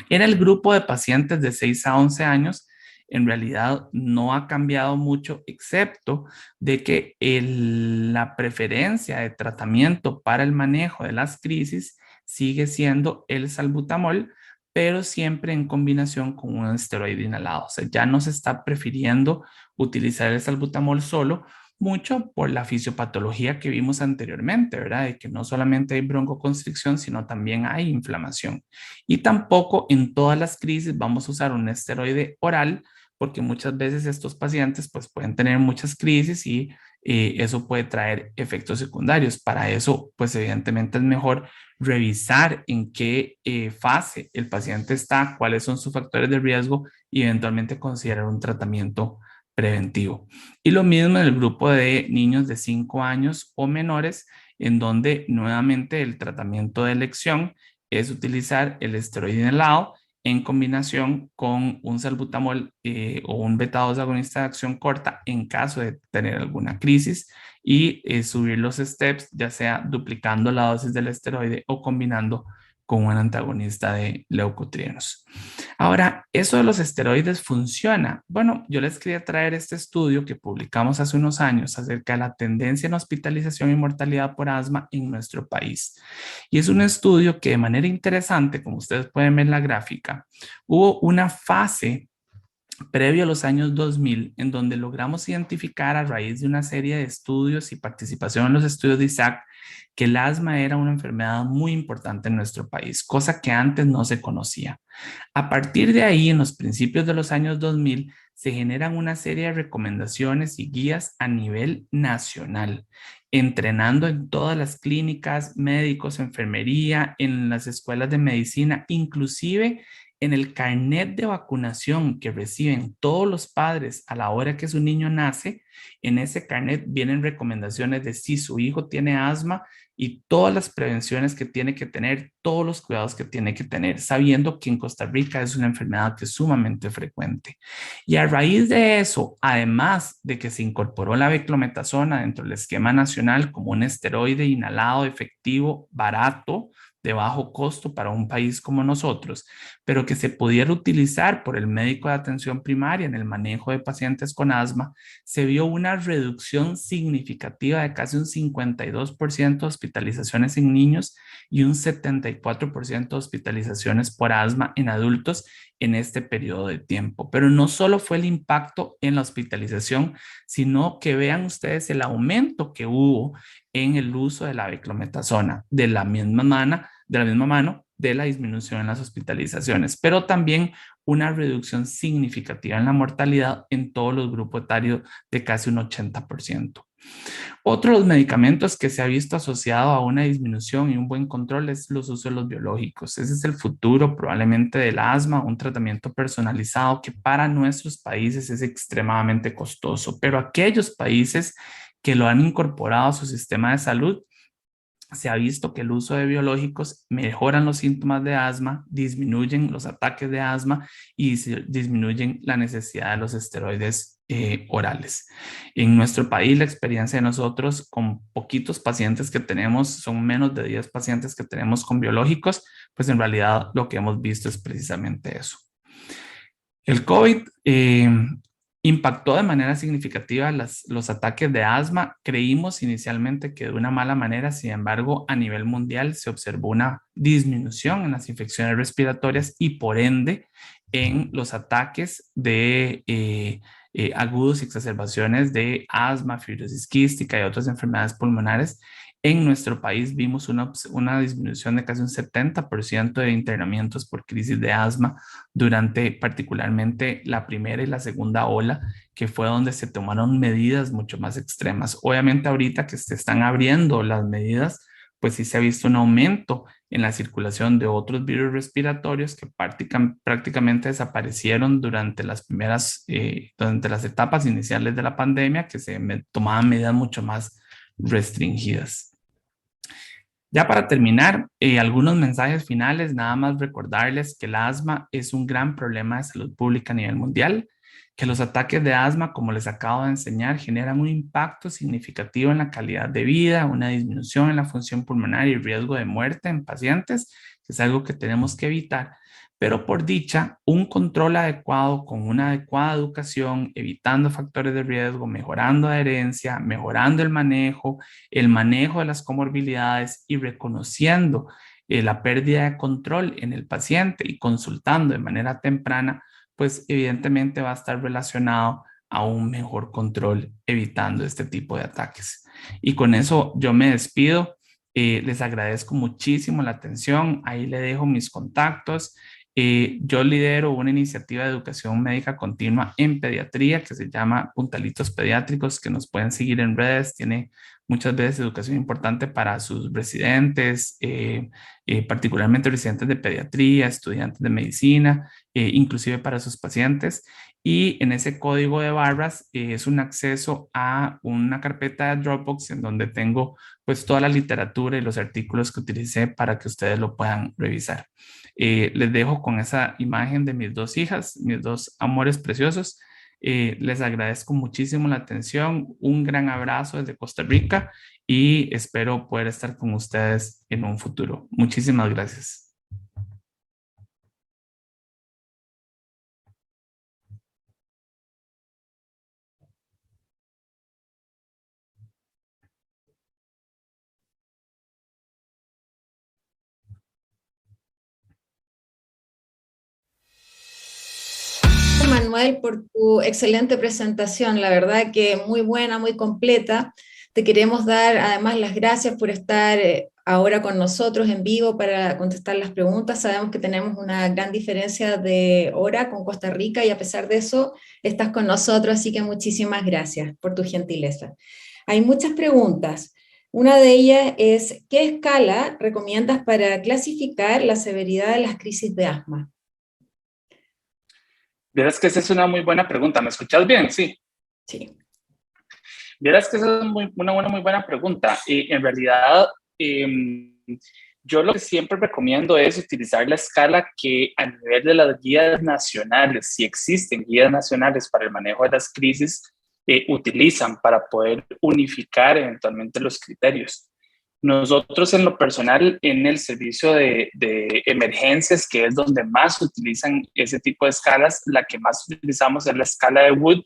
En el grupo de pacientes de 6 a 11 años, en realidad no ha cambiado mucho, excepto de que la preferencia de tratamiento para el manejo de las crisis sigue siendo el salbutamol, pero siempre en combinación con un esteroide inhalado. O sea, ya no se está prefiriendo utilizar el salbutamol solo, mucho por la fisiopatología que vimos anteriormente, ¿verdad? De que no solamente hay broncoconstricción, sino también hay inflamación. Y tampoco en todas las crisis vamos a usar un esteroide oral, porque muchas veces estos pacientes pues pueden tener muchas crisis y eso puede traer efectos secundarios. Para eso, pues evidentemente es mejor revisar en qué fase el paciente está, cuáles son sus factores de riesgo y eventualmente considerar un tratamiento preventivo. Y lo mismo en el grupo de niños de 5 años o menores, en donde nuevamente el tratamiento de elección es utilizar el esteroide inhalado en combinación con un salbutamol o un beta-2 agonista de acción corta en caso de tener alguna crisis y subir los steps, ya sea duplicando la dosis del esteroide o combinando con un antagonista de leucotrienos. Ahora, ¿eso de los esteroides funciona? Bueno, yo les quería traer este estudio que publicamos hace unos años acerca de la tendencia en hospitalización y mortalidad por asma en nuestro país. Y es un estudio que de manera interesante, como ustedes pueden ver en la gráfica, hubo una fase previo a los años 2000, en donde logramos identificar a raíz de una serie de estudios y participación en los estudios de ISAC que el asma era una enfermedad muy importante en nuestro país, cosa que antes no se conocía. A partir de ahí, en los principios de los años 2000, se generan una serie de recomendaciones y guías a nivel nacional, entrenando en todas las clínicas, médicos, enfermería, en las escuelas de medicina, inclusive en el carnet de vacunación que reciben todos los padres a la hora que su niño nace. En ese carnet vienen recomendaciones de si su hijo tiene asma y todas las prevenciones que tiene que tener, todos los cuidados que tiene que tener, sabiendo que en Costa Rica es una enfermedad que es sumamente frecuente. Y a raíz de eso, además de que se incorporó la beclometasona dentro del esquema nacional como un esteroide inhalado efectivo, barato, de bajo costo para un país como nosotros, pero que se pudiera utilizar por el médico de atención primaria en el manejo de pacientes con asma, se vio una reducción significativa de casi un 52% de hospitalizaciones en niños y un 74% de hospitalizaciones por asma en adultos en este periodo de tiempo. Pero no solo fue el impacto en la hospitalización, sino que vean ustedes el aumento que hubo en el uso de la beclometasona de la misma mano de la disminución en las hospitalizaciones, pero también una reducción significativa en la mortalidad en todos los grupos etarios de casi un 80%. Otro de los medicamentos que se ha visto asociado a una disminución y un buen control es los usos de los biológicos. Ese es el futuro probablemente del asma, un tratamiento personalizado que para nuestros países es extremadamente costoso, pero aquellos países que lo han incorporado a su sistema de salud, se ha visto que el uso de biológicos mejoran los síntomas de asma, disminuyen los ataques de asma y disminuyen la necesidad de los esteroides orales. En nuestro país, la experiencia de nosotros con poquitos pacientes que tenemos, son menos de 10 pacientes que tenemos con biológicos, pues en realidad lo que hemos visto es precisamente eso. El COVID impactó de manera significativa los ataques de asma. Creímos inicialmente que de una mala manera, sin embargo, a nivel mundial se observó una disminución en las infecciones respiratorias y por ende en los ataques de agudos y exacerbaciones de asma, fibrosis quística y otras enfermedades pulmonares. En nuestro país vimos una disminución de casi un 70% de internamientos por crisis de asma durante particularmente la primera y la segunda ola, que fue donde se tomaron medidas mucho más extremas. Obviamente ahorita que se están abriendo las medidas, pues sí se ha visto un aumento en la circulación de otros virus respiratorios que prácticamente desaparecieron durante durante las etapas iniciales de la pandemia, que se tomaban medidas mucho más restringidas. Ya para terminar, algunos mensajes finales, nada más recordarles que el asma es un gran problema de salud pública a nivel mundial, que los ataques de asma, como les acabo de enseñar, generan un impacto significativo en la calidad de vida, una disminución en la función pulmonar y riesgo de muerte en pacientes, que es algo que tenemos que evitar. Pero por dicha, un control adecuado con una adecuada educación, evitando factores de riesgo, mejorando adherencia, mejorando el manejo de las comorbilidades y reconociendo la pérdida de control en el paciente y consultando de manera temprana, pues evidentemente va a estar relacionado a un mejor control evitando este tipo de ataques. Y con eso yo me despido. Les agradezco muchísimo la atención. Ahí le dejo mis contactos. Yo lidero una iniciativa de educación médica continua en pediatría que se llama Puntalitos Pediátricos, que nos pueden seguir en redes. Tiene muchas veces educación importante para sus residentes, particularmente residentes de pediatría, estudiantes de medicina, inclusive para sus pacientes. y en ese código de barras es un acceso a una carpeta de Dropbox en donde tengo pues toda la literatura y los artículos que utilicé para que ustedes lo puedan revisar. Les dejo con esa imagen de mis dos hijas, mis dos amores preciosos. Les agradezco muchísimo la atención, un gran abrazo desde Costa Rica y espero poder estar con ustedes en un futuro. Muchísimas gracias. Manuel, por tu excelente presentación, la verdad que muy buena, muy completa. Te queremos dar además las gracias por estar ahora con nosotros en vivo para contestar las preguntas. Sabemos que tenemos una gran diferencia de hora con Costa Rica y a pesar de eso estás con nosotros, así que muchísimas gracias por tu gentileza. Hay muchas preguntas. Una de ellas es, ¿qué escala recomiendas para clasificar la severidad de las crisis de asma? Vieras que esa es una muy buena pregunta. ¿Me escuchas bien? Sí. Sí. Vieras que esa es muy buena pregunta. Y en realidad, yo lo que siempre recomiendo es utilizar la escala que a nivel de las guías nacionales, si existen guías nacionales para el manejo de las crisis, utilizan para poder unificar eventualmente los criterios. Nosotros en lo personal, en el servicio de emergencias, que es donde más utilizan ese tipo de escalas, la que más utilizamos es la escala de Wood,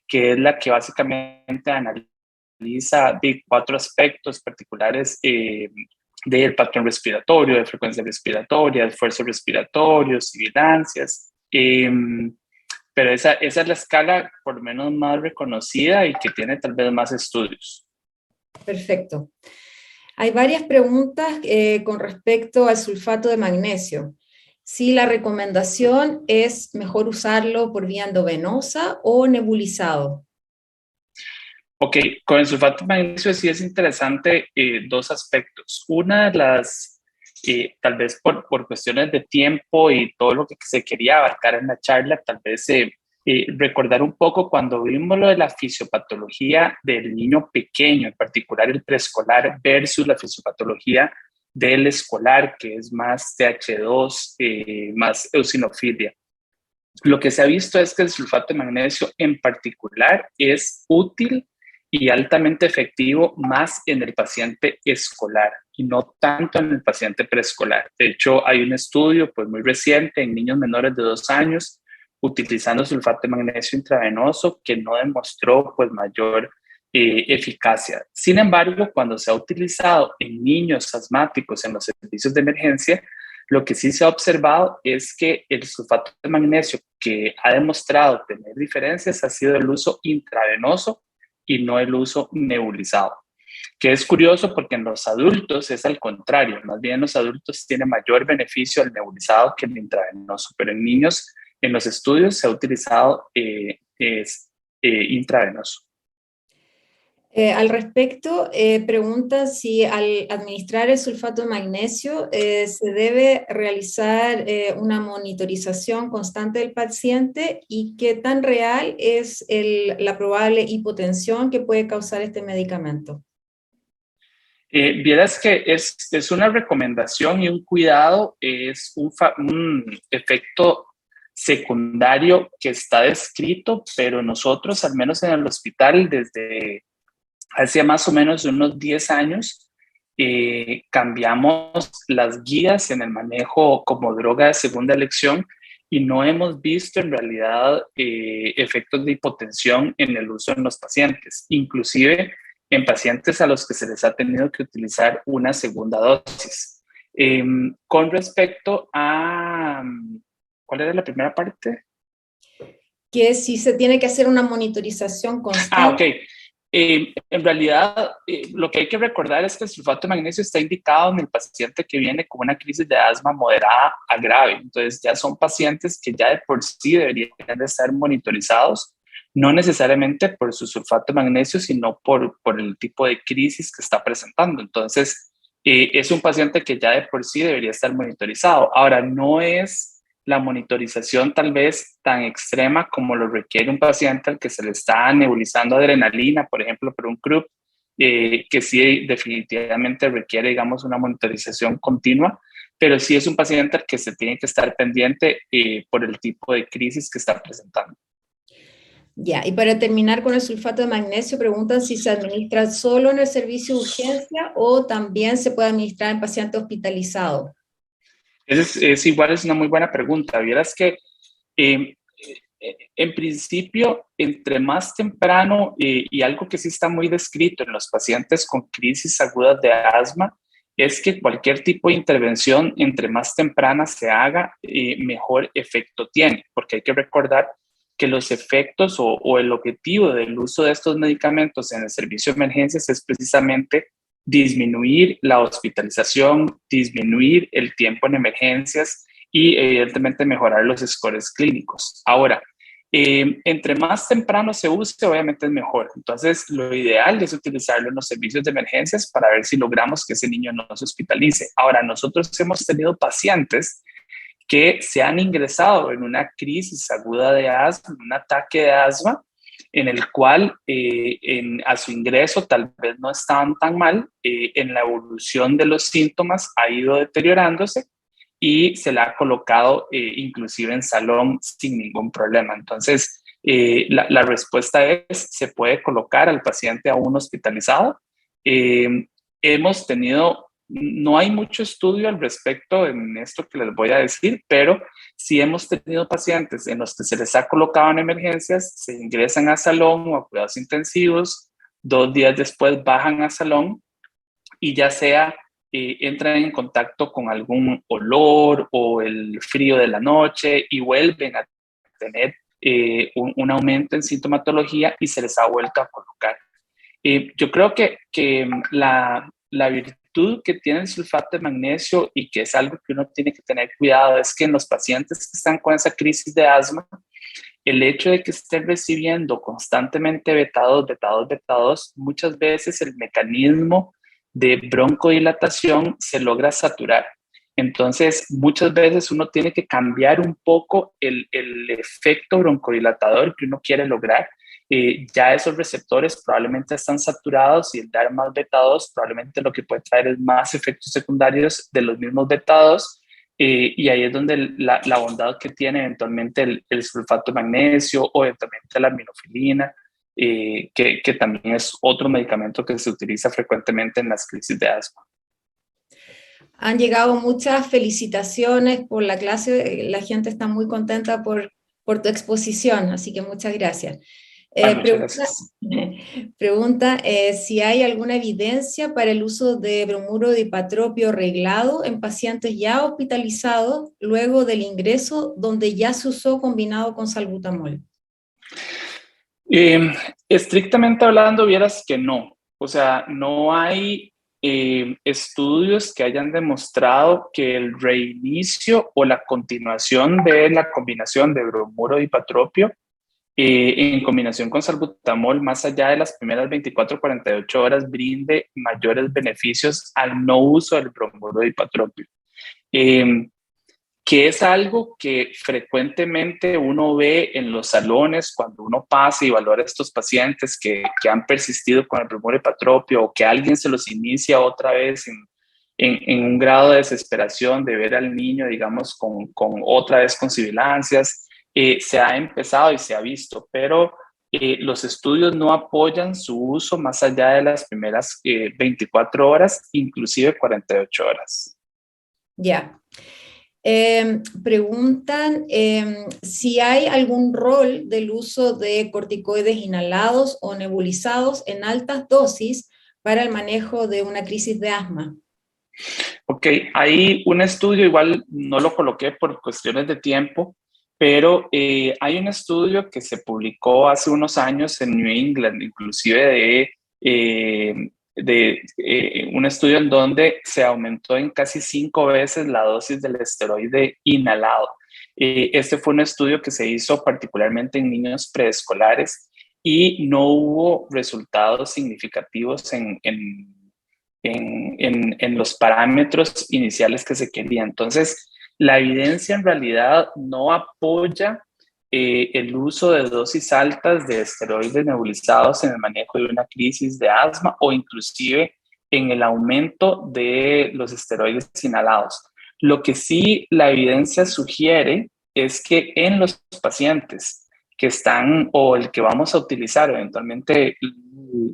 que es la que básicamente analiza de 4 aspectos particulares del patrón respiratorio, de frecuencia respiratoria, de esfuerzo respiratorio, sibilancias. Pero esa es la escala por lo menos más reconocida y que tiene tal vez más estudios. Perfecto. Hay varias preguntas con respecto al sulfato de magnesio. Si la recomendación es mejor usarlo por vía endovenosa o nebulizado. Ok, con el sulfato de magnesio sí es interesante 2 aspectos. Una de las, tal vez por cuestiones de tiempo y todo lo que se quería abarcar en la charla, tal vez recordar un poco cuando vimos lo de la fisiopatología del niño pequeño, en particular el preescolar, versus la fisiopatología del escolar, que es más TH2, más eosinofilia. Lo que se ha visto es que el sulfato de magnesio en particular es útil y altamente efectivo más en el paciente escolar y no tanto en el paciente preescolar. De hecho, hay un estudio pues, muy reciente en niños menores de 2 años utilizando sulfato de magnesio intravenoso que no demostró pues, mayor eficacia. Sin embargo, cuando se ha utilizado en niños asmáticos en los servicios de emergencia, lo que sí se ha observado es que el sulfato de magnesio que ha demostrado tener diferencias ha sido el uso intravenoso y no el uso nebulizado, que es curioso porque en los adultos es al contrario, más bien en los adultos tiene mayor beneficio el nebulizado que el intravenoso, pero en niños en los estudios se ha utilizado intravenoso. Al respecto, preguntan si al administrar el sulfato de magnesio se debe realizar una monitorización constante del paciente y qué tan real es la probable hipotensión que puede causar este medicamento. Vieras que es una recomendación y un cuidado, es un efecto secundario que está descrito, pero nosotros, al menos en el hospital, desde hace más o menos unos 10 años, cambiamos las guías en el manejo como droga de segunda elección y no hemos visto en realidad efectos de hipotensión en el uso en los pacientes, inclusive en pacientes a los que se les ha tenido que utilizar una segunda dosis. Con respecto a, ¿cuál era la primera parte? Que si se tiene que hacer una monitorización constante. Ah, ok. En realidad, lo que hay que recordar es que el sulfato de magnesio está indicado en el paciente que viene con una crisis de asma moderada a grave. Entonces, ya son pacientes que ya de por sí deberían de estar monitorizados, no necesariamente por su sulfato de magnesio, sino por el tipo de crisis que está presentando. Entonces, es un paciente que ya de por sí debería estar monitorizado. Ahora, no es la monitorización tal vez tan extrema como lo requiere un paciente al que se le está nebulizando adrenalina, por ejemplo, por un CRUP, que sí definitivamente requiere, digamos, una monitorización continua, pero sí es un paciente al que se tiene que estar pendiente por el tipo de crisis que está presentando. Ya, y para terminar con el sulfato de magnesio, preguntan si se administra solo en el servicio de urgencia o también se puede administrar en paciente hospitalizado. Es igual, es una muy buena pregunta. Vieras que eh, en principio, entre más temprano y algo que sí está muy descrito en los pacientes con crisis agudas de asma, es que cualquier tipo de intervención, entre más temprana se haga, mejor efecto tiene, porque hay que recordar que los efectos o el objetivo del uso de estos medicamentos en el servicio de emergencias es precisamente disminuir la hospitalización, disminuir el tiempo en emergencias y evidentemente mejorar los scores clínicos. Ahora, entre más temprano se use, obviamente es mejor. Entonces, lo ideal es utilizarlo en los servicios de emergencias para ver si logramos que ese niño no se hospitalice. Ahora, nosotros hemos tenido pacientes que se han ingresado en una crisis aguda de asma, un ataque de asma, en el cual a su ingreso tal vez no estaban tan mal, en la evolución de los síntomas ha ido deteriorándose y se le ha colocado inclusive en salón sin ningún problema. Entonces, la respuesta es, se puede colocar al paciente aún hospitalizado. Hemos tenido, no hay mucho estudio al respecto en esto que les voy a decir, pero sí hemos tenido pacientes en los que se les ha colocado en emergencias, se ingresan a salón o a cuidados intensivos, 2 días después bajan a salón y ya sea entran en contacto con algún olor o el frío de la noche y vuelven a tener un aumento en sintomatología y se les ha vuelto a colocar. Yo creo que la virtud que tiene el sulfato de magnesio y que es algo que uno tiene que tener cuidado es que en los pacientes que están con esa crisis de asma, el hecho de que estén recibiendo constantemente betados, muchas veces el mecanismo de broncodilatación se logra saturar. Entonces, muchas veces uno tiene que cambiar un poco el efecto broncodilatador que uno quiere lograr. Ya esos receptores probablemente están saturados y el dar más beta-2 probablemente lo que puede traer es más efectos secundarios de los mismos beta-2 y ahí es donde la bondad que tiene eventualmente el sulfato de magnesio o eventualmente la aminofilina, que también es otro medicamento que se utiliza frecuentemente en las crisis de asma. Han llegado muchas felicitaciones por la clase, la gente está muy contenta por tu exposición, así que muchas gracias. Pregunta si hay alguna evidencia para el uso de bromuro de ipatropio reglado en pacientes ya hospitalizados luego del ingreso donde ya se usó combinado con salbutamol. Estrictamente hablando, vieras que no. O sea, no hay estudios que hayan demostrado que el reinicio o la continuación de la combinación de bromuro de ipatropio en combinación con salbutamol, más allá de las primeras 24 o 48 horas, brinde mayores beneficios al no uso del bromuro de ipatropio. Que es algo que frecuentemente uno ve en los salones cuando uno pasa y valora a estos pacientes que han persistido con el bromuro de ipatropio o que alguien se los inicia otra vez en un grado de desesperación de ver al niño, digamos, con otra vez con sibilancias. Se ha empezado y se ha visto, pero los estudios no apoyan su uso más allá de las primeras 24 horas, inclusive 48 horas. Ya. Preguntan si hay algún rol del uso de corticoides inhalados o nebulizados en altas dosis para el manejo de una crisis de asma. Ok, hay un estudio, igual no lo coloqué por cuestiones de tiempo, pero hay un estudio que se publicó hace unos años en New England, inclusive un estudio en donde se aumentó en casi 5 veces la dosis del esteroide inhalado. Este fue un estudio que se hizo particularmente en niños preescolares y no hubo resultados significativos en los parámetros iniciales que se querían. Entonces, la evidencia en realidad no apoya el uso de dosis altas de esteroides nebulizados en el manejo de una crisis de asma o inclusive en el aumento de los esteroides inhalados. Lo que sí la evidencia sugiere es que en los pacientes que están o el que vamos a utilizar eventualmente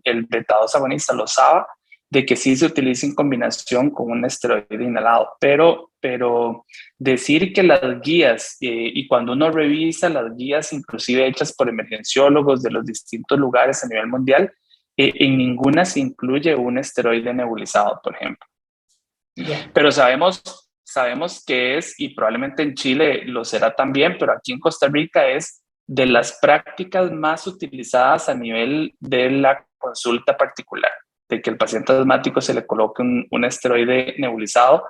el beta-2 agonista, los SABA, de que sí se utiliza en combinación con un esteroide inhalado, pero decir que las guías, y cuando uno revisa las guías inclusive hechas por emergenciólogos de los distintos lugares a nivel mundial, en ninguna se incluye un esteroide nebulizado, por ejemplo. Yeah. Pero sabemos que es, y probablemente en Chile lo será también, pero aquí en Costa Rica es de las prácticas más utilizadas a nivel de la consulta particular, de que el paciente asmático se le coloque un esteroide nebulizado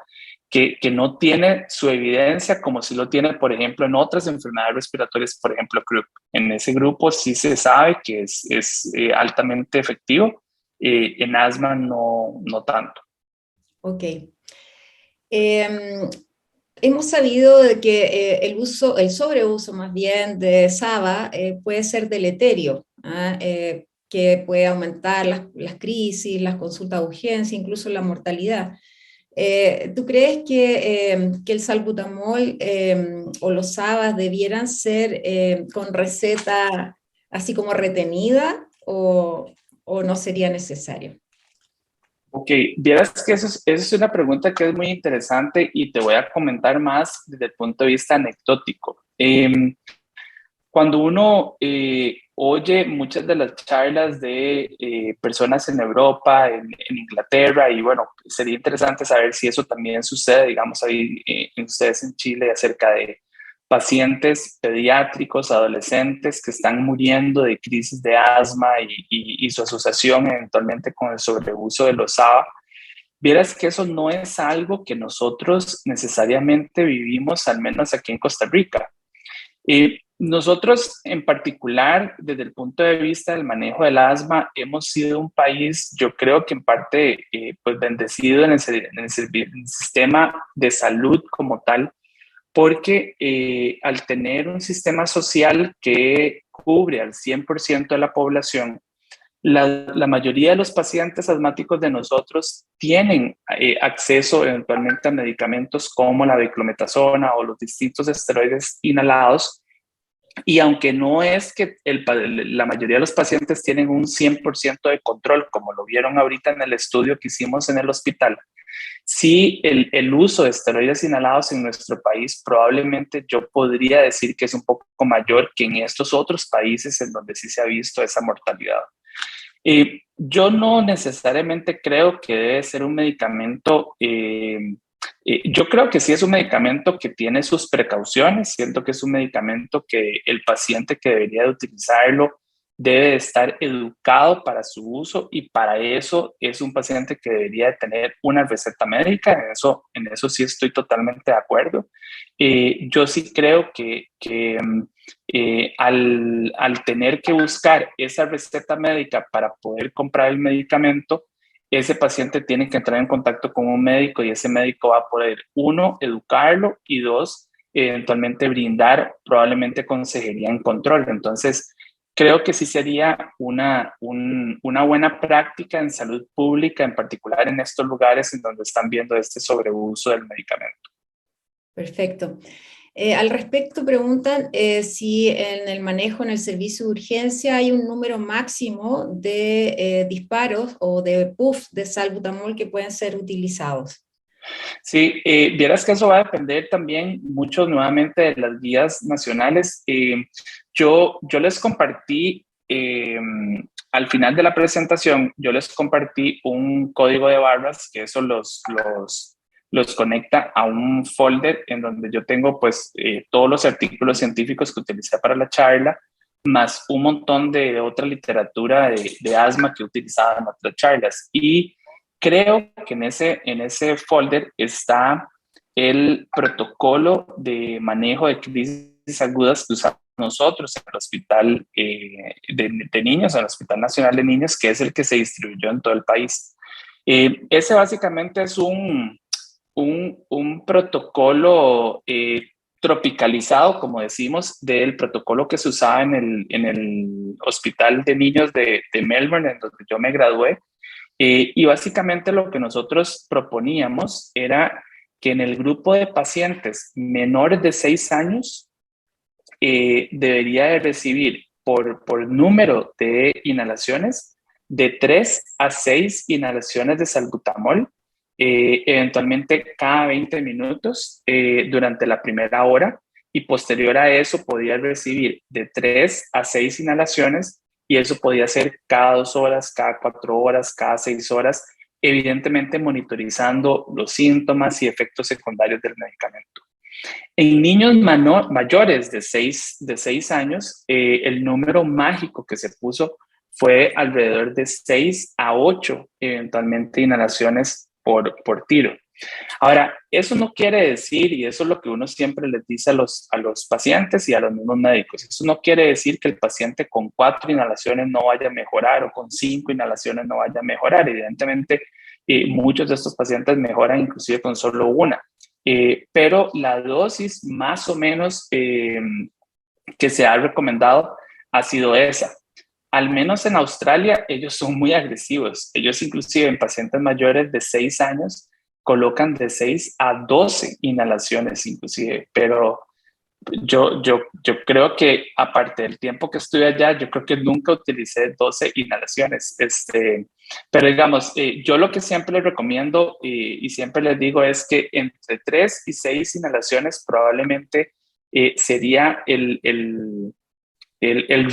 que no tiene su evidencia como si lo tiene, por ejemplo, en otras enfermedades respiratorias, por ejemplo, croup. En ese grupo sí se sabe que es altamente efectivo, en asma no tanto. Ok. Hemos sabido de que el sobreuso más bien de SABA puede ser deleterio, que puede aumentar las crisis, las consultas de urgencia, incluso la mortalidad. ¿Tú crees que el salbutamol o los SABAs debieran ser con receta así como retenida o no sería necesario? Ok, vieras que eso es una pregunta que es muy interesante y te voy a comentar más desde el punto de vista anecdótico. Cuando uno oye muchas de las charlas de personas en Europa, en Inglaterra, y bueno, sería interesante saber si eso también sucede, digamos, ahí en ustedes en Chile, acerca de pacientes pediátricos, adolescentes que están muriendo de crisis de asma y su asociación eventualmente con el sobreuso de los SABA. Vieras que eso no es algo que nosotros necesariamente vivimos, al menos aquí en Costa Rica. Nosotros en particular, desde el punto de vista del manejo del asma, hemos sido un país, yo creo que en parte, pues bendecido en el sistema de salud como tal, porque al tener un sistema social que cubre al 100% de la población, la mayoría de los pacientes asmáticos de nosotros tienen acceso eventualmente a medicamentos como la diclometasona o los distintos esteroides inhalados. Y aunque no es que la mayoría de los pacientes tienen un 100% de control, como lo vieron ahorita en el estudio que hicimos en el hospital, sí el uso de esteroides inhalados en nuestro país probablemente yo podría decir que es un poco mayor que en estos otros países en donde sí se ha visto esa mortalidad. Yo no necesariamente creo que debe ser un medicamento, yo creo que sí es un medicamento que tiene sus precauciones, siento que es un medicamento que el paciente que debería de utilizarlo debe de estar educado para su uso y para eso es un paciente que debería de tener una receta médica, en eso sí estoy totalmente de acuerdo. Yo sí creo que al tener que buscar esa receta médica para poder comprar el medicamento, ese paciente tiene que entrar en contacto con un médico y ese médico va a poder, uno, educarlo y dos, eventualmente brindar probablemente consejería en control. Entonces, creo que sí sería una buena práctica en salud pública, en particular en estos lugares en donde están viendo este sobreuso del medicamento. Perfecto. Al respecto preguntan si en el manejo en el servicio de urgencia hay un número máximo de disparos o de puff de salbutamol que pueden ser utilizados. Sí, vieras que eso va a depender también mucho nuevamente de las guías nacionales. Yo les compartí al final de la presentación, yo les compartí un código de barras que eso los conecta a un folder en donde yo tengo pues todos los artículos científicos que utilicé para la charla, más un montón de otra literatura de asma que utilizaba en otras charlas. Y creo que en ese folder está el protocolo de manejo de crisis agudas que usamos nosotros en el Hospital de Niños, en el Hospital Nacional de Niños, que es el que se distribuyó en todo el país. Ese básicamente es un protocolo tropicalizado, como decimos, del protocolo que se usaba en el Hospital de Niños de Melbourne, en donde yo me gradué. Y básicamente lo que nosotros proponíamos era que en el grupo de pacientes menores de 6 años debería de recibir por número de inhalaciones de 3 a 6 inhalaciones de salbutamol, eventualmente cada 20 minutos durante la primera hora, y posterior a eso podía recibir de 3 a 6 inhalaciones, y eso podía ser cada 2 horas, cada 4 horas, cada 6 horas, evidentemente monitorizando los síntomas y efectos secundarios del medicamento. En niños mayores de 6 años, el número mágico que se puso fue alrededor de 6 a 8 eventualmente inhalaciones por tiro. Ahora, eso no quiere decir, y eso es lo que uno siempre les dice a los pacientes y a los mismos médicos, eso no quiere decir que el paciente con 4 inhalaciones no vaya a mejorar o con 5 inhalaciones no vaya a mejorar. Evidentemente, muchos de estos pacientes mejoran inclusive con solo una. Pero la dosis más o menos que se ha recomendado ha sido esa. Al menos en Australia, ellos son muy agresivos. Ellos inclusive en pacientes mayores de 6 años colocan de 6 a 12 inhalaciones inclusive, pero yo creo que aparte del tiempo que estuve allá, yo creo que nunca utilicé 12 inhalaciones. Pero digamos, yo lo que siempre les recomiendo y siempre les digo es que entre 3 y 6 inhalaciones probablemente sería el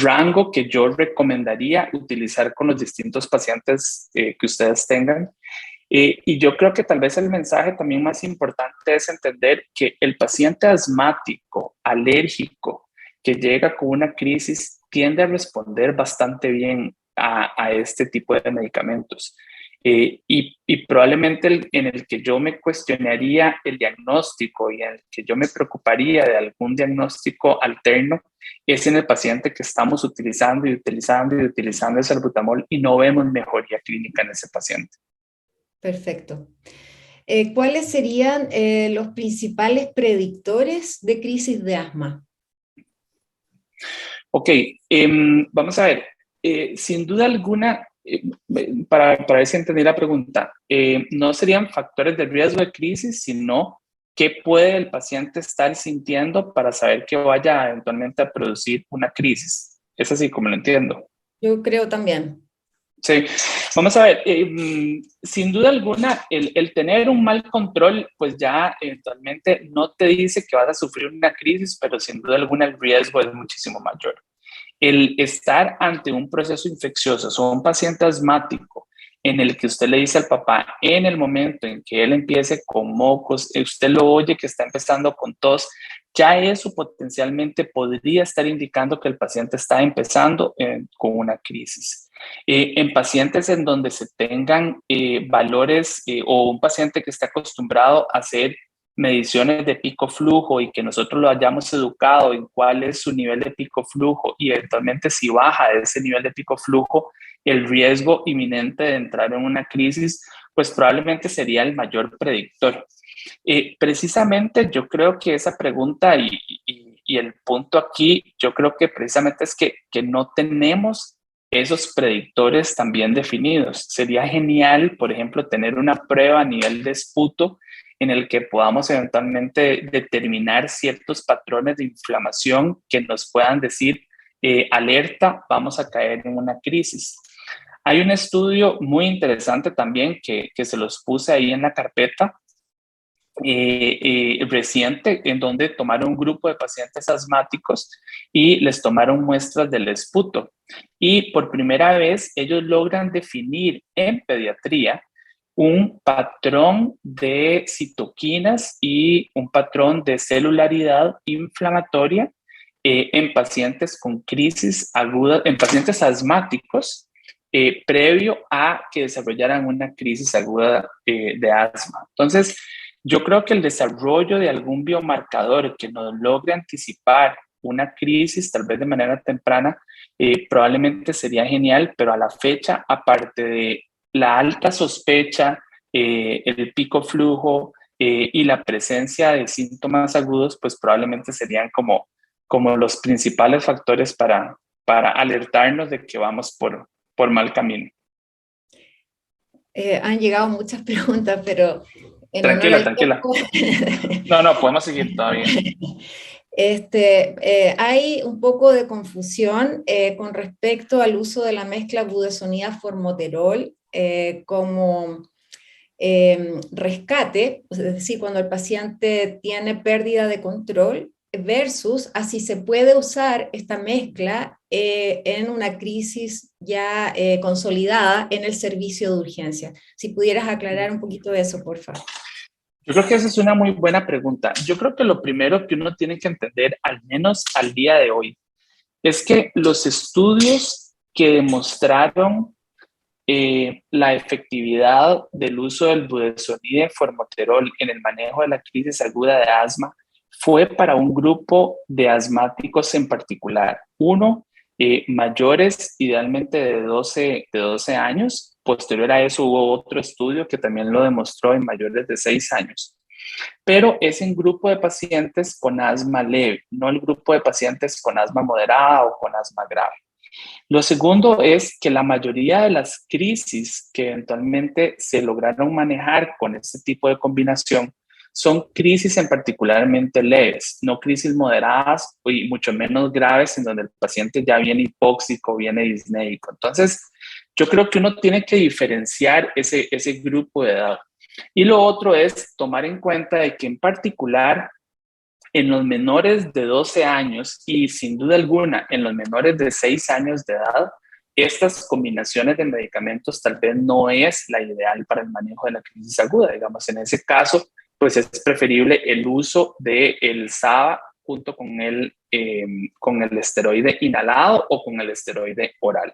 rango que yo recomendaría utilizar con los distintos pacientes que ustedes tengan. Y yo creo que tal vez el mensaje también más importante es entender que el paciente asmático, alérgico, que llega con una crisis, tiende a responder bastante bien a este tipo de medicamentos. Y probablemente en el que yo me cuestionaría el diagnóstico y en el que yo me preocuparía de algún diagnóstico alterno es en el paciente que estamos utilizando y utilizando y utilizando el salbutamol y no vemos mejoría clínica en ese paciente. Perfecto. ¿Cuáles serían los principales predictores de crisis de asma? Ok, vamos a ver. Sin duda alguna, para ver si entendí la pregunta, no serían factores de riesgo de crisis, sino qué puede el paciente estar sintiendo para saber que vaya eventualmente a producir una crisis. Es así como lo entiendo. Yo creo también. Sí, vamos a ver, sin duda alguna, el tener un mal control, pues ya eventualmente no te dice que vas a sufrir una crisis, pero sin duda alguna el riesgo es muchísimo mayor. El estar ante un proceso infeccioso o un paciente asmático en el que usted le dice al papá, en el momento en que él empiece con mocos, usted lo oye que está empezando con tos, ya eso potencialmente podría estar indicando que el paciente está empezando con una crisis. En pacientes en donde se tengan valores o un paciente que está acostumbrado a hacer mediciones de pico flujo y que nosotros lo hayamos educado en cuál es su nivel de pico flujo y eventualmente si baja ese nivel de pico flujo, el riesgo inminente de entrar en una crisis, pues probablemente sería el mayor predictor. Precisamente yo creo que esa pregunta y el punto aquí, yo creo que precisamente es que no tenemos esos predictores también definidos. Sería genial, por ejemplo, tener una prueba a nivel de esputo en el que podamos eventualmente determinar ciertos patrones de inflamación que nos puedan decir, alerta, vamos a caer en una crisis. Hay un estudio muy interesante también que se los puse ahí en la carpeta, reciente, en donde tomaron un grupo de pacientes asmáticos y les tomaron muestras del esputo. Y por primera vez ellos logran definir en pediatría un patrón de citoquinas y un patrón de celularidad inflamatoria en pacientes con crisis aguda, en pacientes asmáticos, previo a que desarrollaran una crisis aguda de asma. Entonces, yo creo que el desarrollo de algún biomarcador que nos logre anticipar una crisis, tal vez de manera temprana, probablemente sería genial, pero a la fecha, aparte de la alta sospecha, el pico flujo, y la presencia de síntomas agudos, pues probablemente serían como los principales factores para alertarnos de que vamos por mal camino. Han llegado muchas preguntas, pero en honor Tranquila, al tranquila. tiempo, No, podemos seguir todavía. Hay un poco de confusión con respecto al uso de la mezcla budesonida-formoterol como rescate, es decir, cuando el paciente tiene pérdida de control, versus así se puede usar esta mezcla en una crisis ya consolidada en el servicio de urgencia. Si pudieras aclarar un poquito eso, por favor. Yo creo que esa es una muy buena pregunta. Yo creo que lo primero que uno tiene que entender, al menos al día de hoy, es que los estudios que demostraron la efectividad del uso del budesonide formoterol en el manejo de la crisis aguda de asma fue para un grupo de asmáticos en particular. Uno, mayores, idealmente de 12 años. Posterior a eso hubo otro estudio que también lo demostró en mayores de 6 años. Pero es en grupo de pacientes con asma leve, no el grupo de pacientes con asma moderada o con asma grave. Lo segundo es que la mayoría de las crisis que eventualmente se lograron manejar con este tipo de combinación son crisis en particularmente leves, no crisis moderadas y mucho menos graves en donde el paciente ya viene hipóxico, viene disneico. Entonces, yo creo que uno tiene que diferenciar ese grupo de edad. Y lo otro es tomar en cuenta de que en particular en los menores de 12 años y sin duda alguna en los menores de 6 años de edad, estas combinaciones de medicamentos tal vez no es la ideal para el manejo de la crisis aguda. Digamos, en ese caso, pues es preferible el uso del SABA junto con el esteroide inhalado o con el esteroide oral.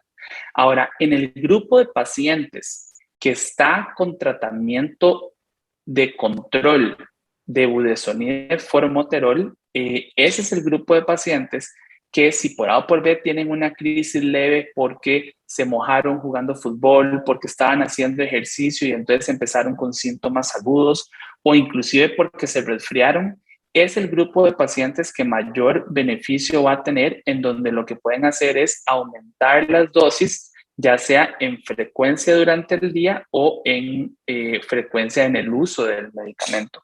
Ahora, en el grupo de pacientes que está con tratamiento de control de budesonide formoterol, ese es el grupo de pacientes que si por A o por B tienen una crisis leve porque se mojaron jugando fútbol, porque estaban haciendo ejercicio y entonces empezaron con síntomas agudos o inclusive porque se resfriaron, es el grupo de pacientes que mayor beneficio va a tener, en donde lo que pueden hacer es aumentar las dosis, ya sea en frecuencia durante el día o en frecuencia en el uso del medicamento,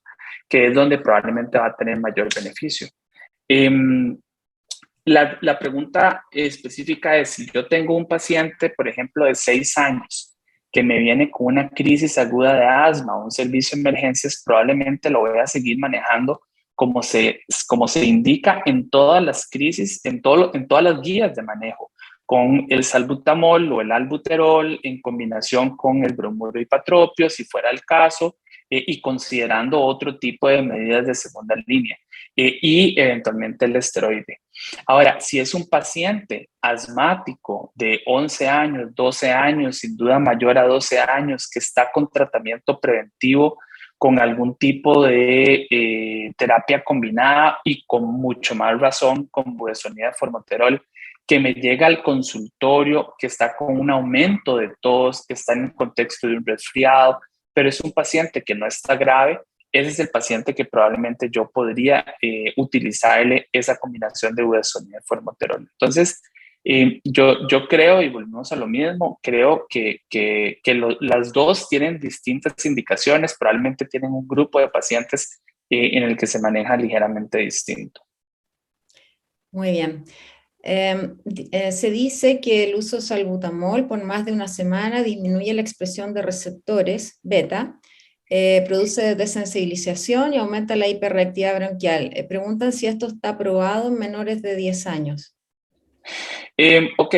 que es donde probablemente va a tener mayor beneficio. La pregunta específica es, si yo tengo un paciente, por ejemplo, de 6 años, que me viene con una crisis aguda de asma o un servicio de emergencias, probablemente lo voy a seguir manejando como se indica en todas las crisis, en todas las guías de manejo, con el salbutamol o el albuterol en combinación con el bromuro hipatropio, si fuera el caso, y considerando otro tipo de medidas de segunda línea y eventualmente el esteroide. Ahora, si es un paciente asmático de 11 años, 12 años, sin duda mayor a 12 años, que está con tratamiento preventivo con algún tipo de terapia combinada y con mucho más razón con budesonida formoterol, que me llega al consultorio, que está con un aumento de tos, que está en el contexto de un resfriado, pero es un paciente que no está grave, ese es el paciente que probablemente yo podría utilizarle esa combinación de budesonida y formoterol. Entonces, yo creo, y volvemos a lo mismo, creo que las dos tienen distintas indicaciones, probablemente tienen un grupo de pacientes en el que se maneja ligeramente distinto. Muy bien. Se dice que el uso de salbutamol por más de una semana disminuye la expresión de receptores beta, produce desensibilización y aumenta la hiperreactividad bronquial. Preguntan si esto está probado en menores de 10 años. Ok,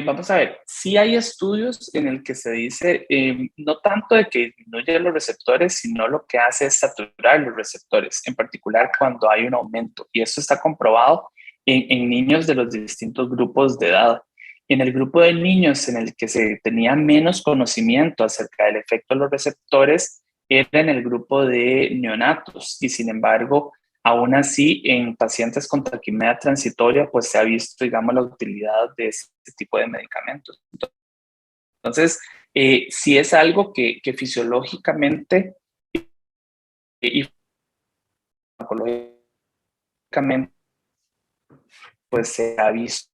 vamos a ver. Sí hay estudios en el que se dice no tanto de que disminuye los receptores, sino lo que hace es saturar los receptores, en particular cuando hay un aumento. Y eso está comprobado en niños de los distintos grupos de edad. En el grupo de niños en el que se tenía menos conocimiento acerca del efecto de los receptores, era en el grupo de neonatos y sin embargo, aún así, en pacientes con traquimea transitoria, pues se ha visto, digamos, la utilidad de este tipo de medicamentos. Entonces, sí es algo que fisiológicamente y farmacológicamente pues se ha visto.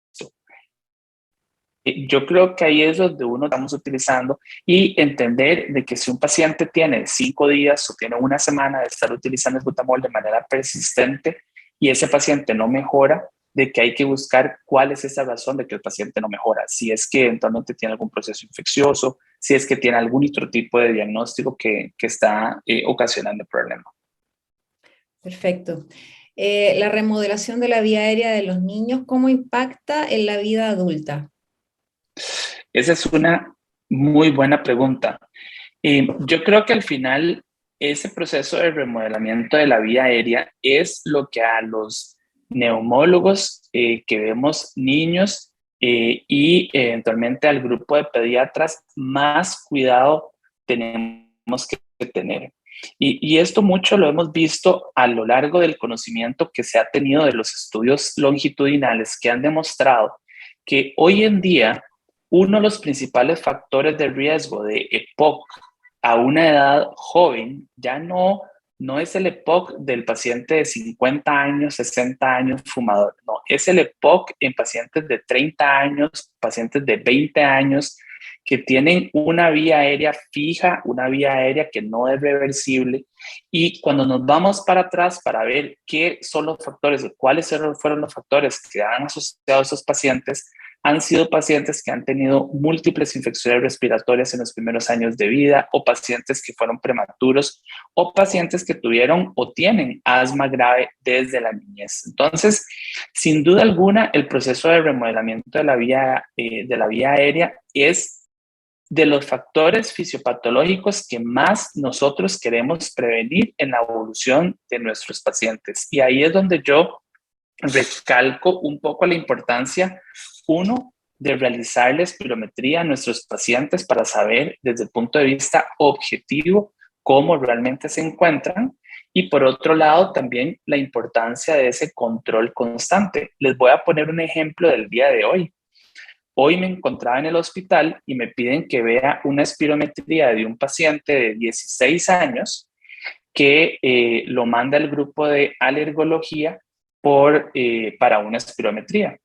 Yo creo que ahí es donde uno estamos utilizando y entender de que si un paciente tiene 5 días o tiene una semana de estar utilizando esbutamol de manera persistente y ese paciente no mejora, de que hay que buscar cuál es esa razón de que el paciente no mejora. Si es que eventualmente tiene algún proceso infeccioso, si es que tiene algún otro tipo de diagnóstico que está ocasionando el problema. Perfecto. La remodelación de la vía aérea de los niños, ¿cómo impacta en la vida adulta? Esa es una muy buena pregunta. Yo creo que al final ese proceso de remodelamiento de la vía aérea es lo que a los neumólogos que vemos niños y eventualmente al grupo de pediatras más cuidado tenemos que tener. Y esto mucho lo hemos visto a lo largo del conocimiento que se ha tenido de los estudios longitudinales que han demostrado que hoy en día uno de los principales factores de riesgo de EPOC a una edad joven ya no es el EPOC del paciente de 50 años, 60 años fumador, no, es el EPOC en pacientes de 30 años, pacientes de 20 años que tienen una vía aérea fija, una vía aérea que no es reversible. Y cuando nos vamos para atrás para ver qué son los factores, cuáles fueron los factores que han asociado a esos pacientes, han sido pacientes que han tenido múltiples infecciones respiratorias en los primeros años de vida, o pacientes que fueron prematuros, o pacientes que tuvieron o tienen asma grave desde la niñez. Entonces, sin duda alguna, el proceso de remodelamiento de la vía aérea es de los factores fisiopatológicos que más nosotros queremos prevenir en la evolución de nuestros pacientes. Y ahí es donde yo recalco un poco la importancia, uno, de realizar la espirometría a nuestros pacientes para saber desde el punto de vista objetivo cómo realmente se encuentran, y por otro lado también la importancia de ese control constante. Les voy a poner un ejemplo del día de hoy. Hoy me encontraba en el hospital y me piden que vea una espirometría de un paciente de 16 años que lo manda el grupo de alergología para una espirometría.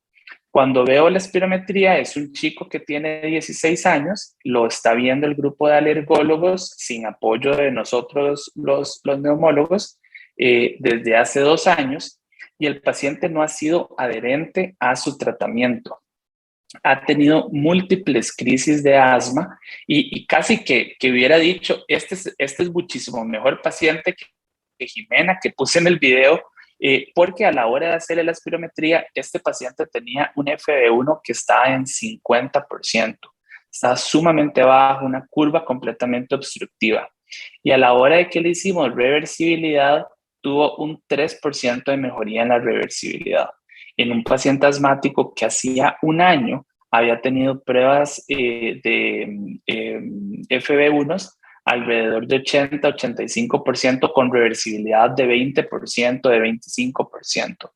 Cuando veo la espirometría, es un chico que tiene 16 años, lo está viendo el grupo de alergólogos sin apoyo de nosotros los neumólogos desde hace 2 años, y el paciente no ha sido adherente a su tratamiento. Ha tenido múltiples crisis de asma y casi que hubiera dicho, este es muchísimo mejor paciente que Jimena, que puse en el video, porque a la hora de hacerle la espirometría, este paciente tenía un FeV1 que estaba en 50%, estaba sumamente bajo, una curva completamente obstructiva. Y a la hora de que le hicimos reversibilidad, tuvo un 3% de mejoría en la reversibilidad. En un paciente asmático que hacía 1 año había tenido pruebas de FeV1 alrededor de 80-85% con reversibilidad de 20%, de 25%.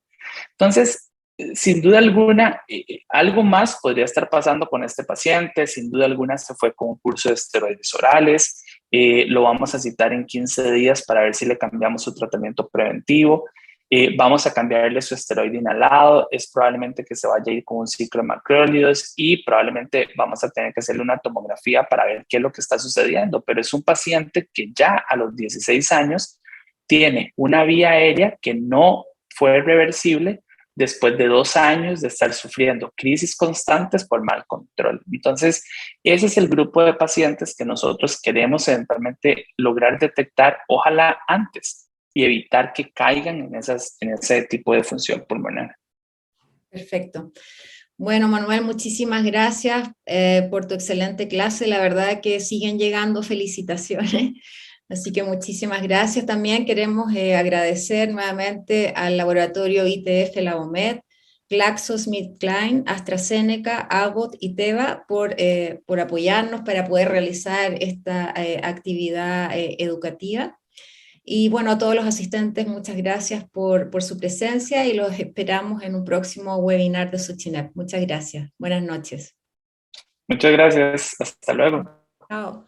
Entonces, sin duda alguna, algo más podría estar pasando con este paciente. Sin duda alguna se fue con un curso de esteroides orales. Lo vamos a citar en 15 días para ver si le cambiamos su tratamiento preventivo. Vamos a cambiarle su esteroide inhalado. Es probablemente que se vaya a ir con un ciclo de macrólidos y probablemente vamos a tener que hacerle una tomografía para ver qué es lo que está sucediendo. Pero es un paciente que ya a los 16 años tiene una vía aérea que no fue reversible después de 2 años de estar sufriendo crisis constantes por mal control. Entonces, ese es el grupo de pacientes que nosotros queremos eventualmente lograr detectar, ojalá antes, y evitar que caigan en ese tipo de función pulmonar. Perfecto. Bueno, Manuel, muchísimas gracias por tu excelente clase. La verdad que siguen llegando felicitaciones. Así que muchísimas gracias. También queremos agradecer nuevamente al laboratorio ITF Labomed, GlaxoSmithKline, AstraZeneca, Abbott y Teva por apoyarnos para poder realizar esta actividad educativa. Y bueno, a todos los asistentes, muchas gracias por su presencia y los esperamos en un próximo webinar de Suchinep. Muchas gracias. Buenas noches. Muchas gracias. Hasta luego. Chao.